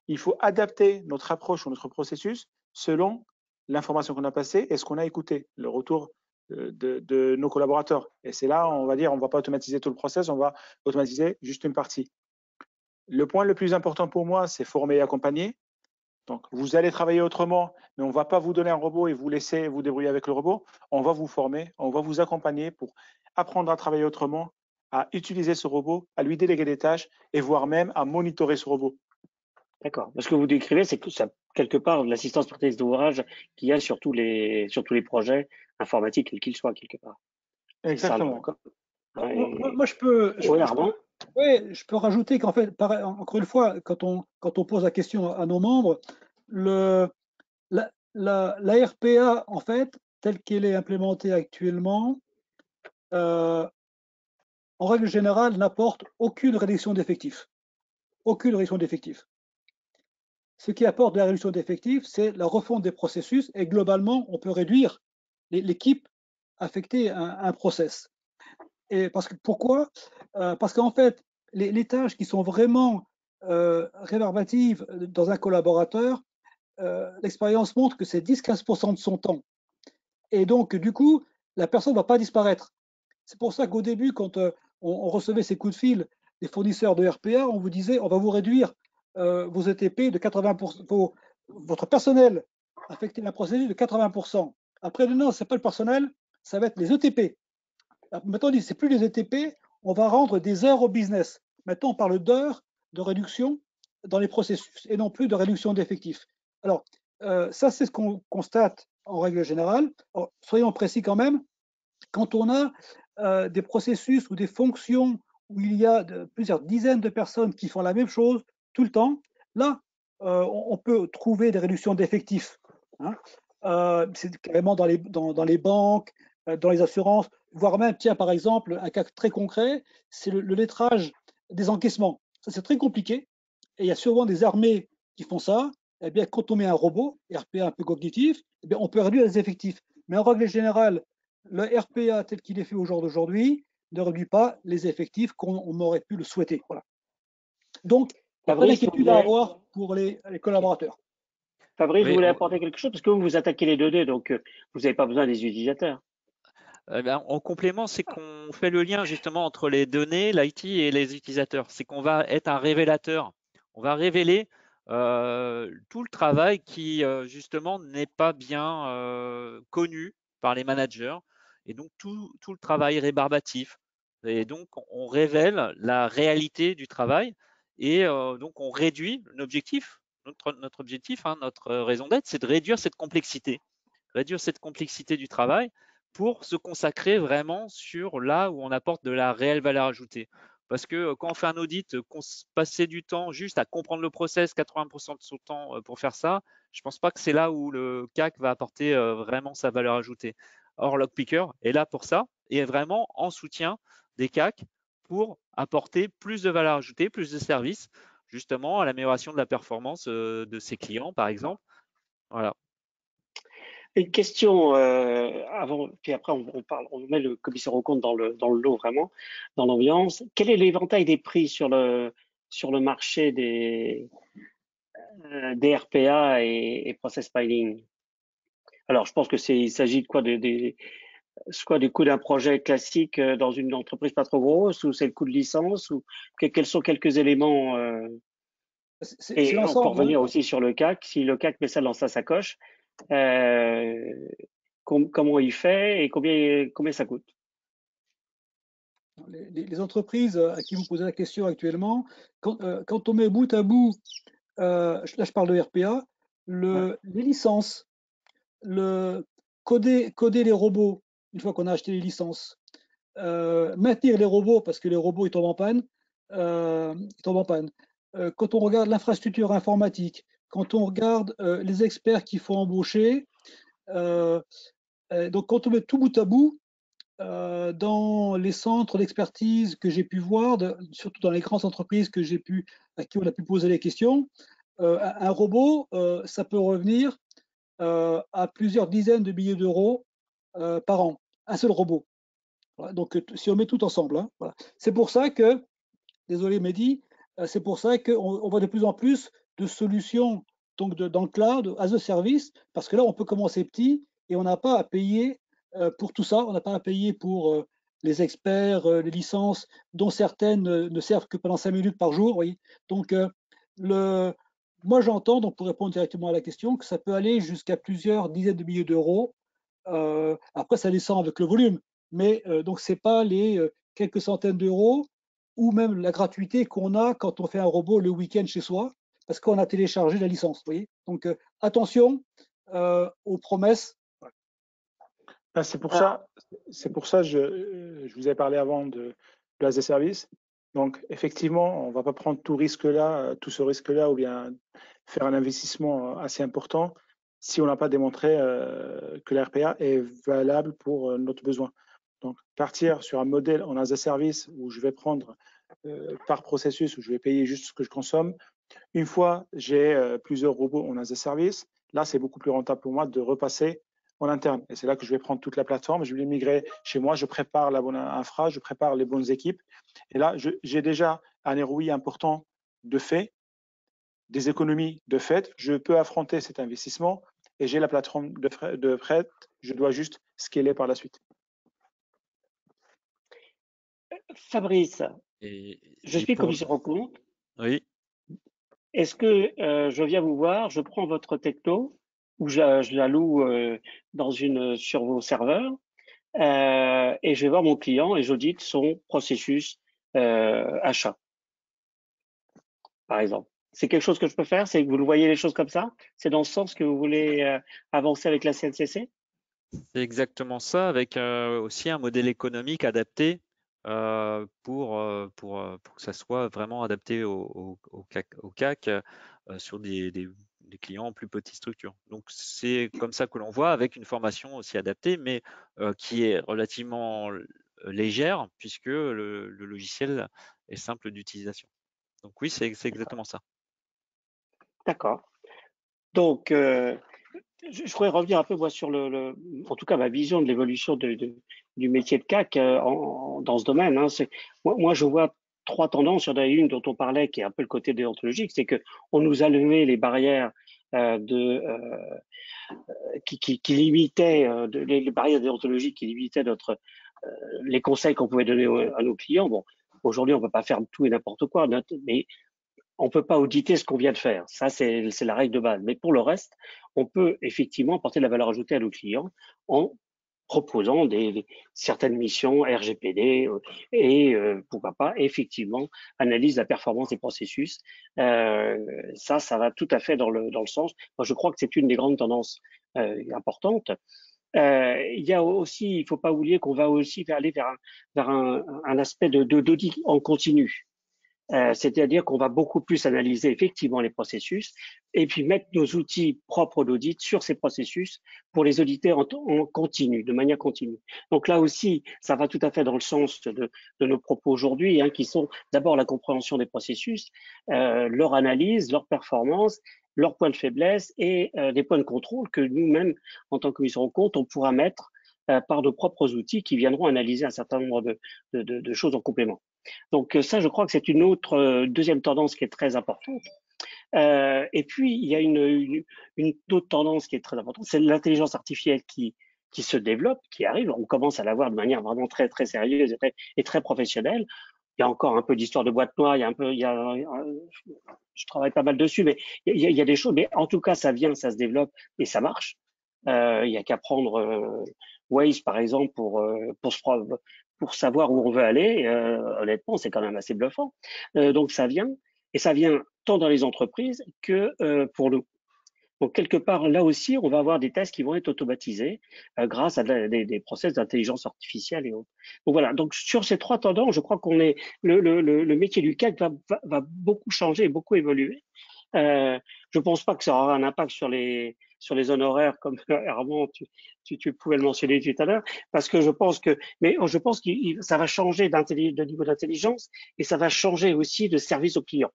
Il faut adapter notre approche ou notre processus selon l'information qu'on a passée et ce qu'on a écouté, le retour de nos collaborateurs. Et c'est là, on va dire, on ne va pas automatiser tout le process, on va automatiser juste une partie. Le point le plus important pour moi, c'est former et accompagner. Donc, vous allez travailler autrement, mais on ne va pas vous donner un robot et vous laisser vous débrouiller avec le robot. On va vous former, on va vous accompagner pour apprendre à travailler autrement, à utiliser ce robot, à lui déléguer des tâches et voire même à monitorer ce robot. D'accord. Ce que vous décrivez, c'est que ça, quelque part, l'assistance maîtrise d'ouvrage qu'il y a sur tous les projets informatiques, quels qu'ils soient, quelque part. Exactement. Moi, je peux rajouter qu'en fait, encore une fois, quand on pose la question à nos membres, la RPA, en fait, telle qu'elle est implémentée actuellement, en règle générale, n'apporte aucune réduction d'effectifs. Aucune réduction d'effectifs. Ce qui apporte de la réduction d'effectifs, c'est la refonte des processus et globalement, on peut réduire l'équipe affectée à un process. Et pourquoi? Parce qu'en fait, les tâches qui sont vraiment réverbatives dans un collaborateur, l'expérience montre que c'est 10-15% de son temps. Et donc, du coup, la personne ne va pas disparaître. C'est pour ça qu'au début, quand on recevait ces coups de fil des fournisseurs de RPA, on vous disait on va vous réduire vos ETP de 80%, votre personnel affecté à la procédure de 80%. Après, non, ce n'est pas le personnel, ça va être les ETP. Maintenant, on dit, c'est plus les ETP, on va rendre des heures au business. Maintenant, on parle d'heures de réduction dans les processus et non plus de réduction d'effectifs. Alors, ça, c'est ce qu'on constate en règle générale. Alors, soyons précis quand même, quand on a des processus ou des fonctions où il y a plusieurs dizaines de personnes qui font la même chose tout le temps, là, on peut trouver des réductions d'effectifs. Hein. C'est carrément dans les banques, dans les assurances, voire même, tiens, par exemple, un cas très concret, c'est le lettrage des encaissements. Ça, c'est très compliqué. Et il y a souvent des armées qui font ça. Eh bien, quand on met un robot, RPA un peu cognitif, eh bien, on peut réduire les effectifs. Mais en règle générale, le RPA tel qu'il est fait au jour d'aujourd'hui ne réduit pas les effectifs qu'on aurait pu le souhaiter. Voilà. Donc, il n'y a pas d'inquiétude à avoir pour les collaborateurs. Fabrice, vous voulez apporter quelque chose parce que vous attaquez les données, donc vous n'avez pas besoin des utilisateurs. En complément, c'est qu'on fait le lien justement entre les données, l'IT et les utilisateurs. C'est qu'on va être un révélateur. On va révéler tout le travail qui justement n'est pas bien connu par les managers et donc tout le travail rébarbatif. Et donc on révèle la réalité du travail et donc on réduit l'objectif. Notre objectif, hein, notre raison d'être, c'est de réduire cette complexité du travail pour se consacrer vraiment sur là où on apporte de la réelle valeur ajoutée. Parce que quand on fait un audit, passer du temps juste à comprendre le process, 80% de son temps pour faire ça, je ne pense pas que c'est là où le CAC va apporter vraiment sa valeur ajoutée. Or, Lockpicker est là pour ça et est vraiment en soutien des CAC pour apporter plus de valeur ajoutée, plus de services, justement à l'amélioration de la performance de ses clients, par exemple. Voilà. Une question avant, puis après on met le commissaire aux comptes dans le lot vraiment, dans l'ambiance. Quel est l'éventail des prix sur le marché des RPA et Process Mining? Alors, je pense que il s'agit de quoi soit du coût d'un projet classique dans une entreprise pas trop grosse, ou c'est le coût de licence, ou quels sont quelques éléments et on peut revenir aussi sur le CAC. Si le CAC met ça dans sa sacoche, comment il fait et combien ça coûte? Les entreprises à qui vous posez la question actuellement, quand on met bout à bout, là je parle de RPA, les licences, coder les robots une fois qu'on a acheté les licences, maintenir les robots parce que les robots ils tombent en panne, quand on regarde l'infrastructure informatique, quand on regarde les experts qu'il faut embaucher, donc quand on met tout bout à bout, dans les centres d'expertise que j'ai pu voir, surtout dans les grandes entreprises à qui on a pu poser les questions, un robot, ça peut revenir à plusieurs dizaines de milliers d'euros par an, un seul robot. Voilà, donc, si on met tout ensemble, hein, voilà. C'est pour ça que, désolé Mehdi, c'est pour ça qu'on voit de plus en plus de solutions donc dans le cloud, as a service, parce que là, on peut commencer petit et on n'a pas à payer pour tout ça, on n'a pas à payer pour les experts, les licences, dont certaines ne servent que pendant 5 minutes par jour. Voyez. Donc, moi, j'entends, donc pour répondre directement à la question, que ça peut aller jusqu'à plusieurs dizaines de milliers d'euros. Après, ça descend avec le volume, mais donc c'est pas les quelques centaines d'euros ou même la gratuité qu'on a quand on fait un robot le week-end chez soi, parce qu'on a téléchargé la licence. Vous voyez. Donc attention aux promesses. C'est pour ça, je vous ai parlé avant de as a service. Donc effectivement, on ne va pas prendre tout ce risque-là, ou bien faire un investissement assez important si on n'a pas démontré que l'RPA est valable pour notre besoin. Donc partir sur un modèle en as a service où je vais prendre par processus, où je vais payer juste ce que je consomme. Une fois j'ai plusieurs robots en as a service, là c'est beaucoup plus rentable pour moi de repasser en interne. Et c'est là que je vais prendre toute la plateforme, je vais migrer chez moi, je prépare la bonne infra, je prépare les bonnes équipes. Et là, j'ai déjà un ROI important de fait, des économies de fait. Je peux affronter cet investissement et j'ai la plateforme de fret. Je dois juste scaler par la suite. Fabrice, je suis commissaire aux comptes. Oui. est-ce que je viens vous voir, je prends votre techno, ou je la loue sur vos serveurs, et je vais voir mon client et j'audite son processus achat, par exemple. C'est quelque chose que je peux faire? C'est que vous le voyez les choses comme ça? C'est dans ce sens que vous voulez avancer avec la CNCC? C'est exactement ça, avec aussi un modèle économique adapté pour que ça soit vraiment adapté au CAC sur des clients en plus petites structures. Donc c'est comme ça que l'on voit, avec une formation aussi adaptée, mais qui est relativement légère, puisque le logiciel est simple d'utilisation. Donc oui, c'est exactement ça. D'accord. Donc, je voudrais revenir un peu moi sur en tout cas ma vision de l'évolution du métier de CAC dans ce domaine. Hein. Moi, je vois trois tendances. Il y en a une dont on parlait, qui est un peu le côté déontologique, c'est que on nous a levé les barrières qui limitaient les barrières déontologiques qui limitaient les conseils qu'on pouvait donner à nos clients. Bon, aujourd'hui, on peut pas faire tout et n'importe quoi, mais on peut pas auditer ce qu'on vient de faire. Ça, c'est la règle de base. Mais pour le reste, on peut effectivement apporter de la valeur ajoutée à nos clients en proposant certaines missions RGPD et pourquoi pas effectivement analyse la performance des processus. Ça va tout à fait dans le sens. Moi, je crois que c'est une des grandes tendances importantes. Il y a aussi, il faut pas oublier qu'on va aussi aller vers un aspect d'audit en continu. C'est-à-dire qu'on va beaucoup plus analyser effectivement les processus et puis mettre nos outils propres d'audit sur ces processus pour les auditer en continu, de manière continue. Donc là aussi, ça va tout à fait dans le sens de nos propos aujourd'hui, hein, qui sont d'abord la compréhension des processus, leur analyse, leur performance, leurs points de faiblesse et des points de contrôle que nous-mêmes, en tant que commission de compte, on pourra mettre par nos propres outils qui viendront analyser un certain nombre de choses en complément. Donc ça, je crois que c'est une autre deuxième tendance qui est très importante. Et puis, il y a une autre tendance qui est très importante, c'est l'intelligence artificielle qui se développe, qui arrive. On commence à la voir de manière vraiment très, très sérieuse et très professionnelle. Il y a encore un peu d'histoire de boîte noire, je travaille pas mal dessus, mais il y a des choses, mais en tout cas, ça vient, ça se développe et ça marche. Il y a qu'à prendre Waze, par exemple, pour savoir où on veut aller. Honnêtement, c'est quand même assez bluffant. Donc, ça vient, et ça vient tant dans les entreprises que pour nous. Donc, quelque part, là aussi, on va avoir des tests qui vont être automatisés grâce à des process d'intelligence artificielle et autres. Donc, voilà. Donc, sur ces trois tendances, je crois qu'on est le métier du CAC va beaucoup changer et beaucoup évoluer. Je pense pas que ça aura un impact sur les honoraires, comme Armand, tu pouvais le mentionner tout à l'heure, parce que je pense que ça va changer de niveau d'intelligence et ça va changer aussi de service au client.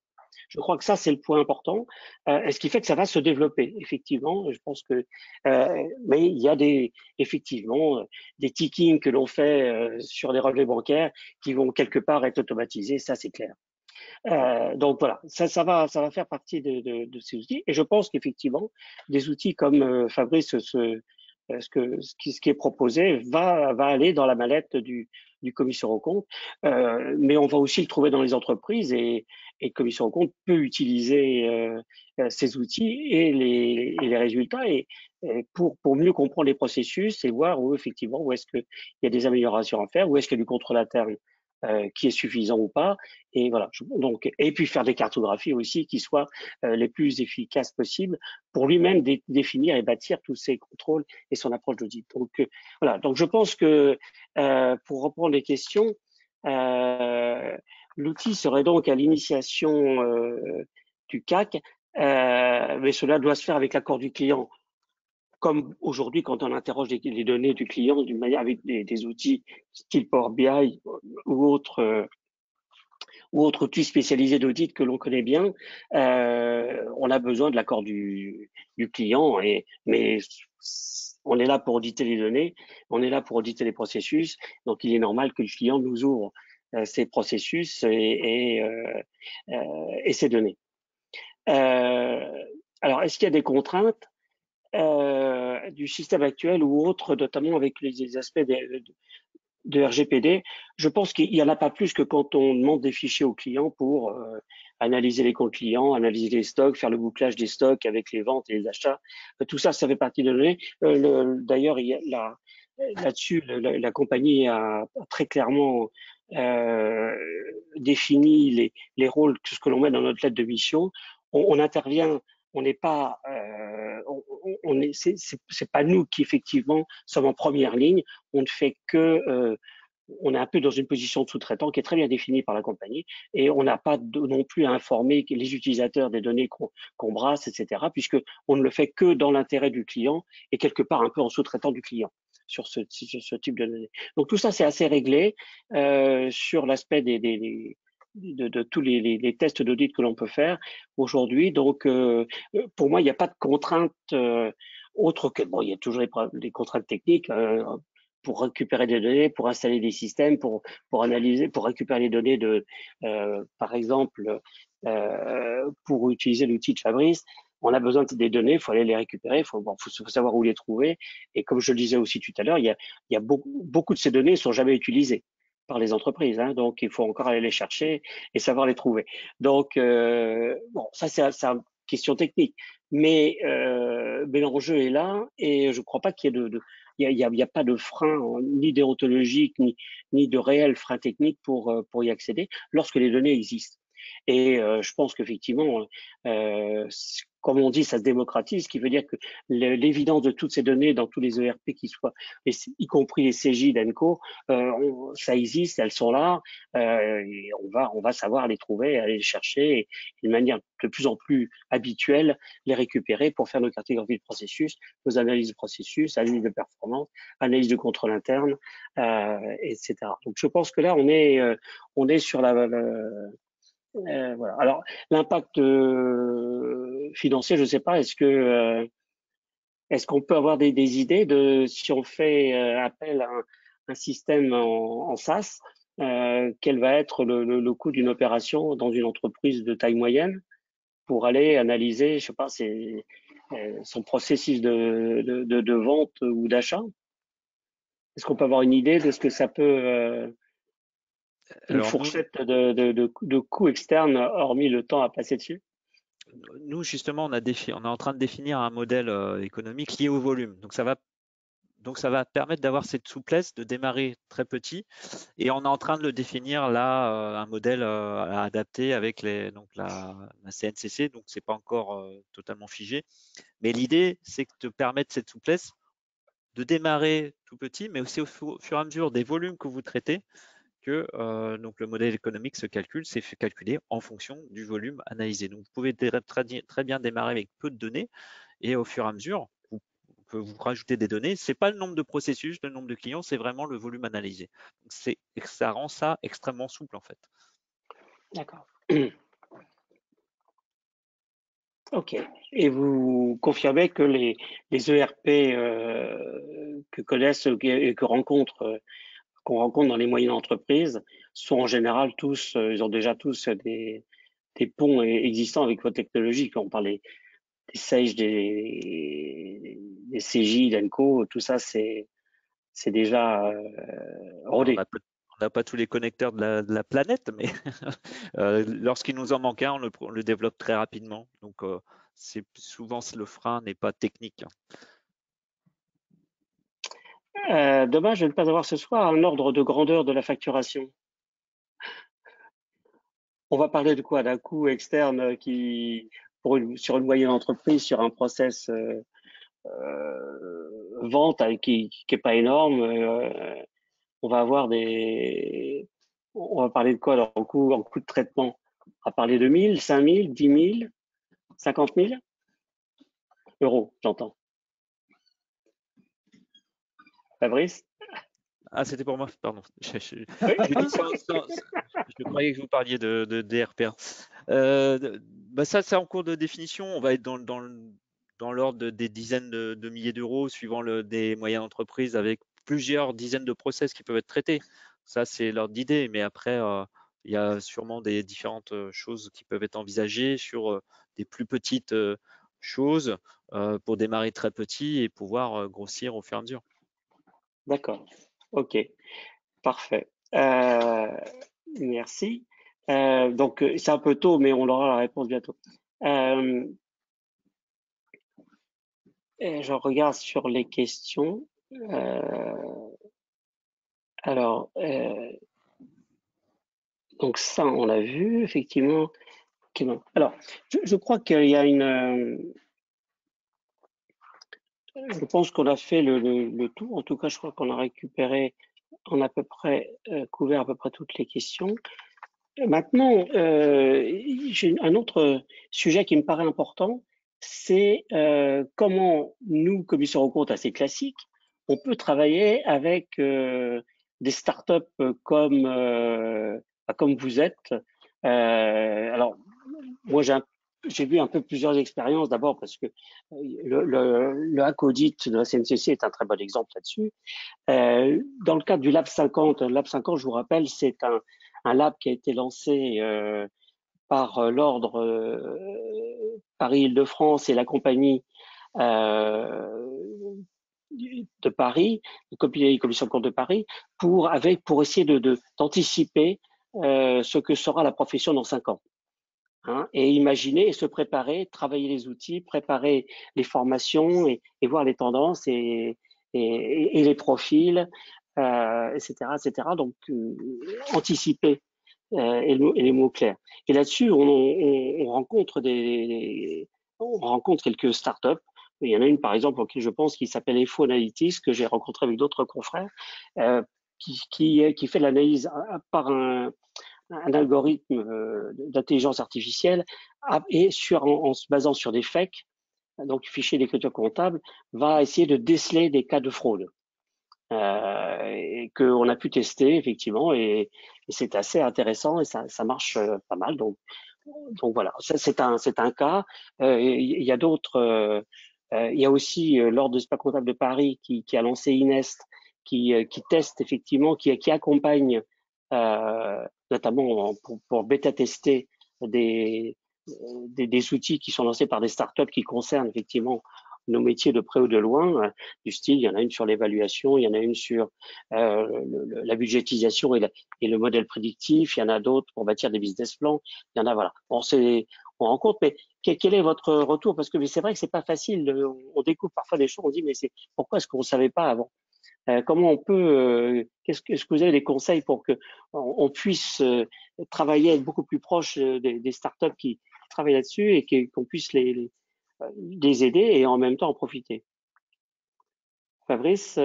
Je crois que ça, c'est le point important, et ce qui fait que ça va se développer, effectivement. Je pense que, mais il y a effectivement, des tickings que l'on fait sur des relevés bancaires qui vont quelque part être automatisés, ça c'est clair. Donc voilà, ça va faire partie de ces outils. Et je pense qu'effectivement, des outils comme Fabrice, ce qui est proposé va aller dans la mallette du commissaire aux comptes, mais on va aussi le trouver dans les entreprises et le commissaire aux comptes peut utiliser ces outils et les résultats et pour mieux comprendre les processus et voir où effectivement où est-ce qu'il y a des améliorations à faire, où est-ce qu'il y a du contrôle interne qui est suffisant ou pas. Et voilà. Donc, et puis faire des cartographies aussi qui soient les plus efficaces possibles pour lui-même définir et bâtir tous ses contrôles et son approche d'audit. Donc voilà. Donc je pense que pour reprendre les questions, l'outil serait donc à l'initiation du CAC, mais cela doit se faire avec l'accord du client. Comme aujourd'hui, quand on interroge les données du client d'une manière avec des outils style Power BI ou autres outils spécialisés d'audit que l'on connaît bien, on a besoin de l'accord du client. Mais on est là pour auditer les données, on est là pour auditer les processus. Donc, il est normal que le client nous ouvre ces processus et ces données. Alors, est-ce qu'il y a des contraintes du système actuel ou autres, notamment avec les aspects de RGPD? Je pense qu'il n'y en a pas plus que quand on demande des fichiers aux clients pour analyser les comptes clients, analyser les stocks, faire le bouclage des stocks avec les ventes et les achats. Tout ça, ça fait partie de données. D'ailleurs, là-dessus, la compagnie a très clairement défini les rôles, tout ce que l'on met dans notre lettre de mission. On intervient, on n'est pas, c'est pas nous qui effectivement sommes en première ligne. On ne fait que on est un peu dans une position de sous-traitant qui est très bien définie par la compagnie et on n'a pas non plus à informer les utilisateurs des données qu'on brasse, etc., puisque on ne le fait que dans l'intérêt du client et quelque part un peu en sous-traitant du client sur ce type de données. Donc tout ça, c'est assez réglé sur l'aspect de tous les tests d'audit que l'on peut faire aujourd'hui. Donc, pour moi, il n'y a pas de contraintes autres que, bon, il y a toujours des contraintes techniques pour récupérer des données, pour installer des systèmes, pour analyser, pour récupérer les données par exemple, pour utiliser l'outil de Fabrice. On a besoin des données, il faut aller les récupérer, il faut savoir où les trouver. Et comme je le disais aussi tout à l'heure, il y a beaucoup de ces données ne sont jamais utilisées par les entreprises, hein, donc il faut encore aller les chercher et savoir les trouver. Donc, bon, ça c'est une question technique, mais l'enjeu est là et je ne crois pas qu'il y ait il y a pas de frein ni déontologique ni de réel frein technique pour y accéder lorsque les données existent. Et je pense qu'effectivement, comme on dit, ça se démocratise, ce qui veut dire que l'évidence de toutes ces données dans tous les ERP qui soient, y compris les CJ d'ENCO, ça existe, elles sont là, et on va savoir les trouver, aller les chercher, et de manière de plus en plus habituelle, les récupérer pour faire nos cartographies de processus, nos analyses de processus, analyse de performance, analyse de contrôle interne, etc. Donc je pense que là, on est sur voilà. Alors, l'impact financier, je ne sais pas, est-ce qu'on peut avoir des idées de si on fait appel à un système en SaaS, quel va être le coût d'une opération dans une entreprise de taille moyenne pour aller analyser, je sais pas, son processus de vente ou d'achat? Est-ce qu'on peut avoir une idée de ce que ça peut une Alors, fourchette de coûts externes, hormis le temps à passer dessus? nous justement, on est en train de définir un modèle économique lié au volume. Donc, ça va permettre d'avoir cette souplesse de démarrer très petit. Et on est en train de le définir là, un modèle à adapter avec la CNCC. Donc, c'est pas encore totalement figé. Mais l'idée, c'est de te permettre cette souplesse de démarrer tout petit, mais aussi au fur et à mesure des volumes que vous traitez, que donc le modèle économique se calcule, c'est calculé en fonction du volume analysé. Donc, vous pouvez très bien démarrer avec peu de données et au fur et à mesure, vous rajoutez des données. C'est pas le nombre de processus, le nombre de clients, c'est vraiment le volume analysé. Donc, ça rend ça extrêmement souple en fait. D'accord. Ok. Et vous confirmez que les ERP que connaissent et qu'on rencontre dans les moyennes entreprises sont en général tous, ils ont déjà tous des ponts existants avec votre technologie. Quand on parle des Sage, des CJ, d'Enco, tout ça, c'est déjà rodé. On n'a pas tous les connecteurs de la planète, mais lorsqu'il nous en manque un, on le développe très rapidement. Donc, c'est souvent le frein n'est pas technique. Dommage de ne pas avoir ce soir un ordre de grandeur de la facturation. On va parler de quoi? D'un coût externe sur une moyenne entreprise, sur un process vente qui est pas énorme. On va avoir on va parler de quoi alors, en coût de traitement? On va parler de 1000, 5000, 10 000, 50 000 euros, j'entends. Fabrice? Ah, c'était pour moi, pardon. Je croyais que vous parliez de DRPA. Ça, c'est en cours de définition. On va être dans l'ordre des dizaines de milliers d'euros, suivant des moyennes entreprises, avec plusieurs dizaines de process qui peuvent être traités. Ça, c'est l'ordre d'idée. Mais après, il y a sûrement des différentes choses qui peuvent être envisagées sur des plus petites choses pour démarrer très petit et pouvoir grossir au fur et à mesure. D'accord. Ok. Parfait. Merci. Donc, c'est un peu tôt, mais on aura la réponse bientôt. Et je regarde sur les questions. Alors, donc ça, on l'a vu, effectivement. Alors, je crois qu'il y a je pense qu'on a fait le tour. En tout cas, je crois qu'on a récupéré, on a à peu près couvert à peu près toutes les questions. Maintenant, j'ai un autre sujet qui me paraît important, c'est comment nous, commissaires aux comptes assez classiques, on peut travailler avec des startups comme vous êtes. Alors, moi, j'ai vu un peu plusieurs expériences. D'abord parce que le hack audit de la CNCC est un très bon exemple là-dessus. Dans le cadre du Lab 50, je vous rappelle, c'est un lab qui a été lancé par l'ordre Paris-Île-de-France et la compagnie de Paris, la commission de compte de Paris, pour essayer d'anticiper ce que sera la profession dans 5 ans. Hein, et imaginer et se préparer, travailler les outils, préparer les formations et voir les tendances et les profils, etc., etc. Donc, anticiper et les mots clairs. Et là-dessus, on rencontre quelques startups. Il y en a une, par exemple, auquel je pense, qui s'appelle EFO Analytics, que j'ai rencontré avec d'autres confrères, qui fait l'analyse par un algorithme d'intelligence artificielle et en se basant sur des fakes, donc fichiers d'écriture comptable, va essayer de déceler des cas de fraude. Et qu'on a pu tester effectivement et c'est assez intéressant et ça marche pas mal. Donc voilà, c'est un cas. Il y a d'autres. Il y a aussi l'ordre de SPA comptable de Paris qui a lancé Inest, qui teste effectivement, qui accompagne notamment pour bêta tester des outils qui sont lancés par des startups qui concernent effectivement nos métiers de près ou de loin, du style, il y en a une sur l'évaluation, il y en a une sur la budgétisation et le modèle prédictif, il y en a d'autres pour bâtir des business plans, il y en a, voilà. On rencontre, mais quel est votre retour? Parce que c'est vrai que c'est pas facile, on découvre parfois des choses, on dit, mais pourquoi est-ce qu'on ne savait pas avant? Comment on peut, est-ce que vous avez des conseils pour que on puisse travailler, être beaucoup plus proche des startups qui travaillent là-dessus et qu'on puisse les aider et en même temps en profiter? Fabrice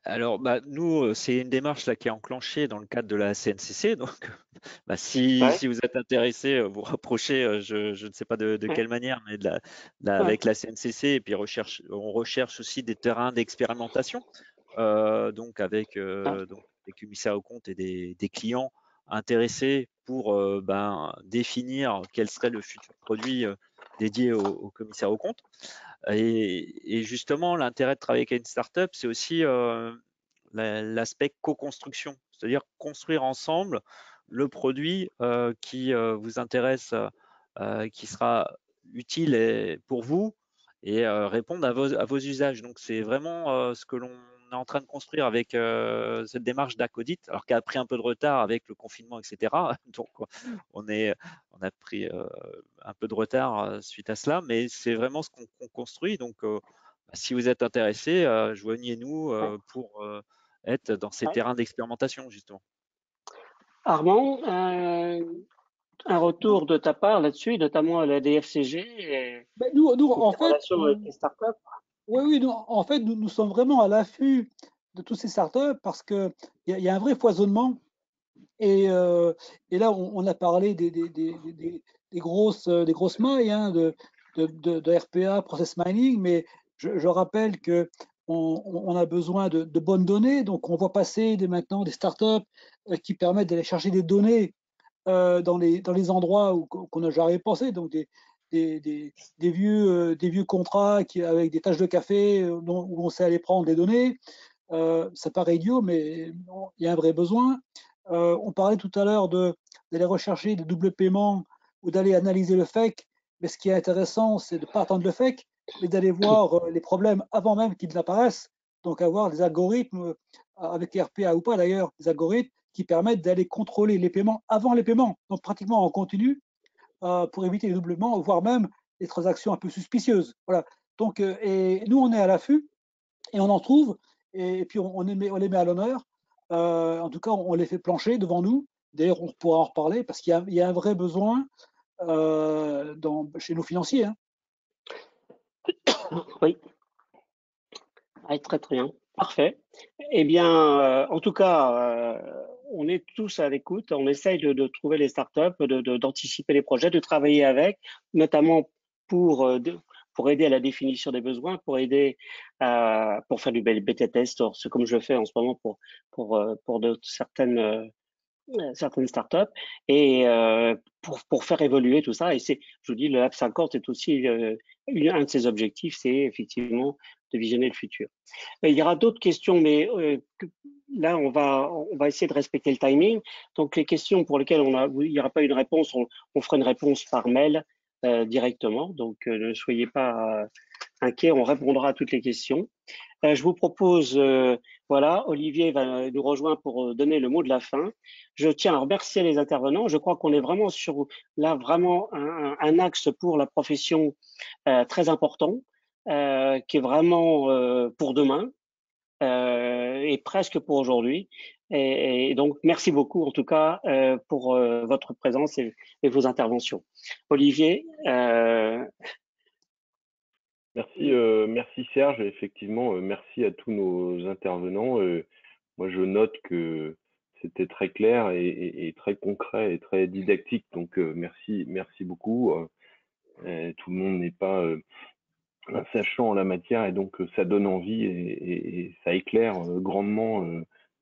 Alors, nous, c'est une démarche là qui est enclenchée dans le cadre de la CNCC. Donc, si vous êtes intéressé, vous rapprochez, je ne sais pas de quelle manière, mais avec la CNCC. Et puis, on recherche aussi des terrains d'expérimentation, donc avec des commissaires aux comptes et des clients intéressés pour définir quel serait le futur produit dédié aux commissaires aux comptes. Et justement, l'intérêt de travailler avec une startup, c'est aussi l'aspect co-construction, c'est-à-dire construire ensemble le produit qui vous intéresse, qui sera utile pour vous et répondre à vos usages. Donc, c'est vraiment ce que l'on est en train de construire avec cette démarche d'Ac-Audit, alors qu'elle a pris un peu de retard avec le confinement, etc. Donc, on a pris un peu de retard suite à cela, mais c'est vraiment ce qu'on construit. Donc, si vous êtes intéressé, joignez-nous pour être dans ces terrains d'expérimentation, justement. Armand, un retour de ta part là-dessus, notamment à la DFCG nous en fait, relations avec les startups. Oui, en fait, nous sommes vraiment à l'affût de tous ces startups parce qu'il y a un vrai foisonnement. Et là, on a parlé des grosses mailles hein, de RPA, Process Mining, mais je rappelle qu'on a besoin de bonnes données. Donc, on voit passer maintenant des startups qui permettent d'aller chercher des données dans les endroits qu'on n'a jamais pensé. Donc, des vieux contrats avec des tâches de café où on sait aller prendre des données. Ça paraît idiot, mais il y a un vrai besoin. On parlait tout à l'heure d'aller rechercher des doubles paiements ou d'aller analyser le fake. Mais ce qui est intéressant, c'est de ne pas attendre le fake, mais d'aller voir les problèmes avant même qu'ils n'apparaissent. Donc avoir des algorithmes, avec RPA ou pas d'ailleurs, des algorithmes qui permettent d'aller contrôler les paiements avant les paiements, donc pratiquement en continu, pour éviter les doublements, voire même les transactions un peu suspicieuses. Voilà. Donc, et nous, on est à l'affût et on en trouve, et puis on les met à l'honneur. En tout cas, on les fait plancher devant nous. D'ailleurs, on pourra en reparler parce qu'il y a un vrai besoin chez nos financiers. Hein. Oui. Très très bien. Parfait. Eh bien, en tout cas, on est tous à l'écoute. On essaye de trouver les startups, d'anticiper les projets, de travailler avec, notamment pour aider à la définition des besoins, pour aider pour faire du bêta test, c'est comme je le fais en ce moment pour certaines startups et pour faire évoluer tout ça. Et je vous dis, le Lab 50 est aussi un de ses objectifs, c'est effectivement de visionner le futur. Il y aura d'autres questions, mais là, on va essayer de respecter le timing. Donc, les questions pour lesquelles il n'y aura pas une réponse, on fera une réponse par mail directement. Donc, ne soyez pas inquiets, on répondra à toutes les questions. Je vous propose, voilà, Olivier va nous rejoindre pour donner le mot de la fin. Je tiens à remercier les intervenants. Je crois qu'on est vraiment sur là vraiment un axe pour la profession très important, qui est vraiment pour demain et presque pour aujourd'hui. Et donc, merci beaucoup en tout cas pour votre présence et vos interventions. Olivier. Merci Serge. Effectivement, merci à tous nos intervenants. Moi, je note que c'était très clair et très concret et très didactique. Donc, merci beaucoup. Tout le monde n'est pas un sachant en la matière et donc ça donne envie et ça éclaire grandement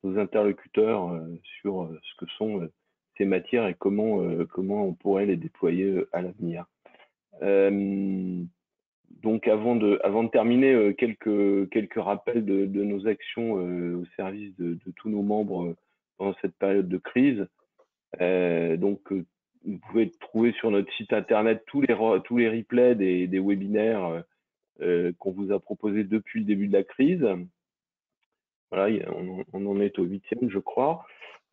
nos interlocuteurs sur ce que sont ces matières et comment on pourrait les déployer à l'avenir. Donc avant de terminer, quelques rappels de nos actions au service de tous nos membres pendant cette période de crise. Donc vous pouvez trouver sur notre site internet tous les replays des webinaires qu'on vous a proposés depuis le début de la crise. Voilà, on en est au 8e, je crois.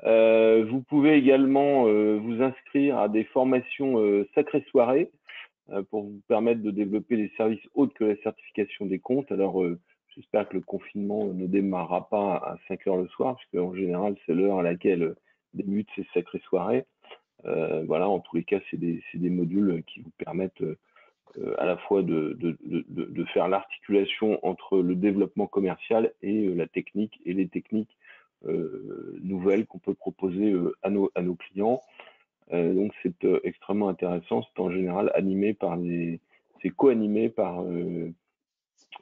Vous pouvez également vous inscrire à des formations Sacrée Soirée pour vous permettre de développer des services autres que la certification des comptes. Alors, j'espère que le confinement ne démarrera pas à 5 heures le soir, parce qu'en général, c'est l'heure à laquelle débutent ces sacrées soirées. Voilà, en tous les cas, c'est des modules qui vous permettent à la fois de faire l'articulation entre le développement commercial et la technique et les techniques nouvelles qu'on peut proposer à nos clients. Donc c'est extrêmement intéressant. C'est en général c'est co-animé par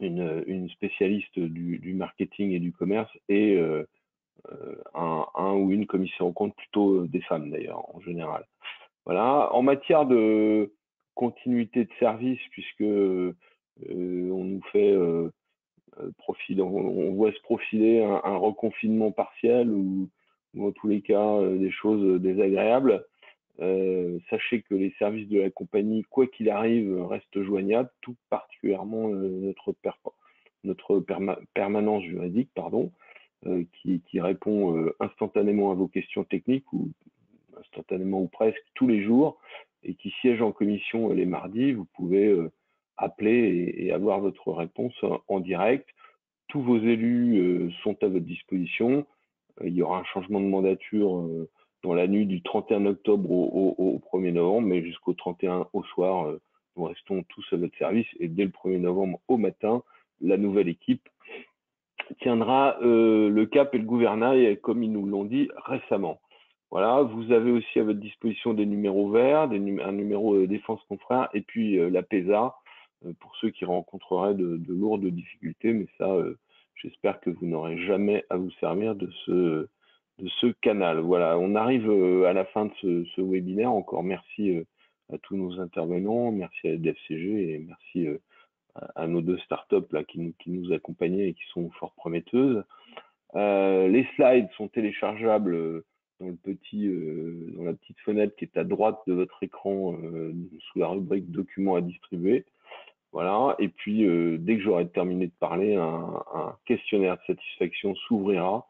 une spécialiste du marketing et du commerce et un ou une commissaire aux comptes, plutôt des femmes d'ailleurs en général. Voilà. En matière de continuité de service, puisque on nous fait on voit se profiler un reconfinement partiel ou en tous les cas des choses désagréables. Sachez que les services de la compagnie, quoi qu'il arrive, restent joignables, tout particulièrement notre permanence juridique, qui répond instantanément à vos questions techniques, ou instantanément ou presque tous les jours, et qui siège en commission les mardis. Vous pouvez appeler et avoir votre réponse en direct. Tous vos élus sont à votre disposition. Il y aura un changement de mandature dans la nuit du 31 octobre au 1er novembre, mais jusqu'au 31 au soir, nous restons tous à votre service. Et dès le 1er novembre au matin, la nouvelle équipe tiendra le cap et le gouvernail, comme ils nous l'ont dit récemment. Voilà, vous avez aussi à votre disposition des numéros verts, un numéro défense confrère, et puis la PESA, pour ceux qui rencontreraient de lourdes difficultés, mais ça, j'espère que vous n'aurez jamais à vous servir de ce canal. Voilà, on arrive à la fin de ce webinaire. Encore merci à tous nos intervenants, merci à la DFCG et merci à nos deux startups là, qui nous accompagnaient et qui sont fort prometteuses. Les slides sont téléchargeables dans la petite fenêtre qui est à droite de votre écran sous la rubrique documents à distribuer. Voilà. Et puis dès que j'aurai terminé de parler, un questionnaire de satisfaction s'ouvrira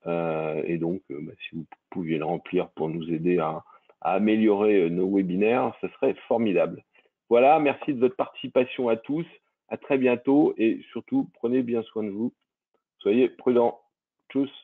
Et donc, si vous pouviez le remplir pour nous aider à améliorer nos webinaires, ce serait formidable. Voilà, merci de votre participation à tous. À très bientôt et surtout, prenez bien soin de vous. Soyez prudents. Tchuss.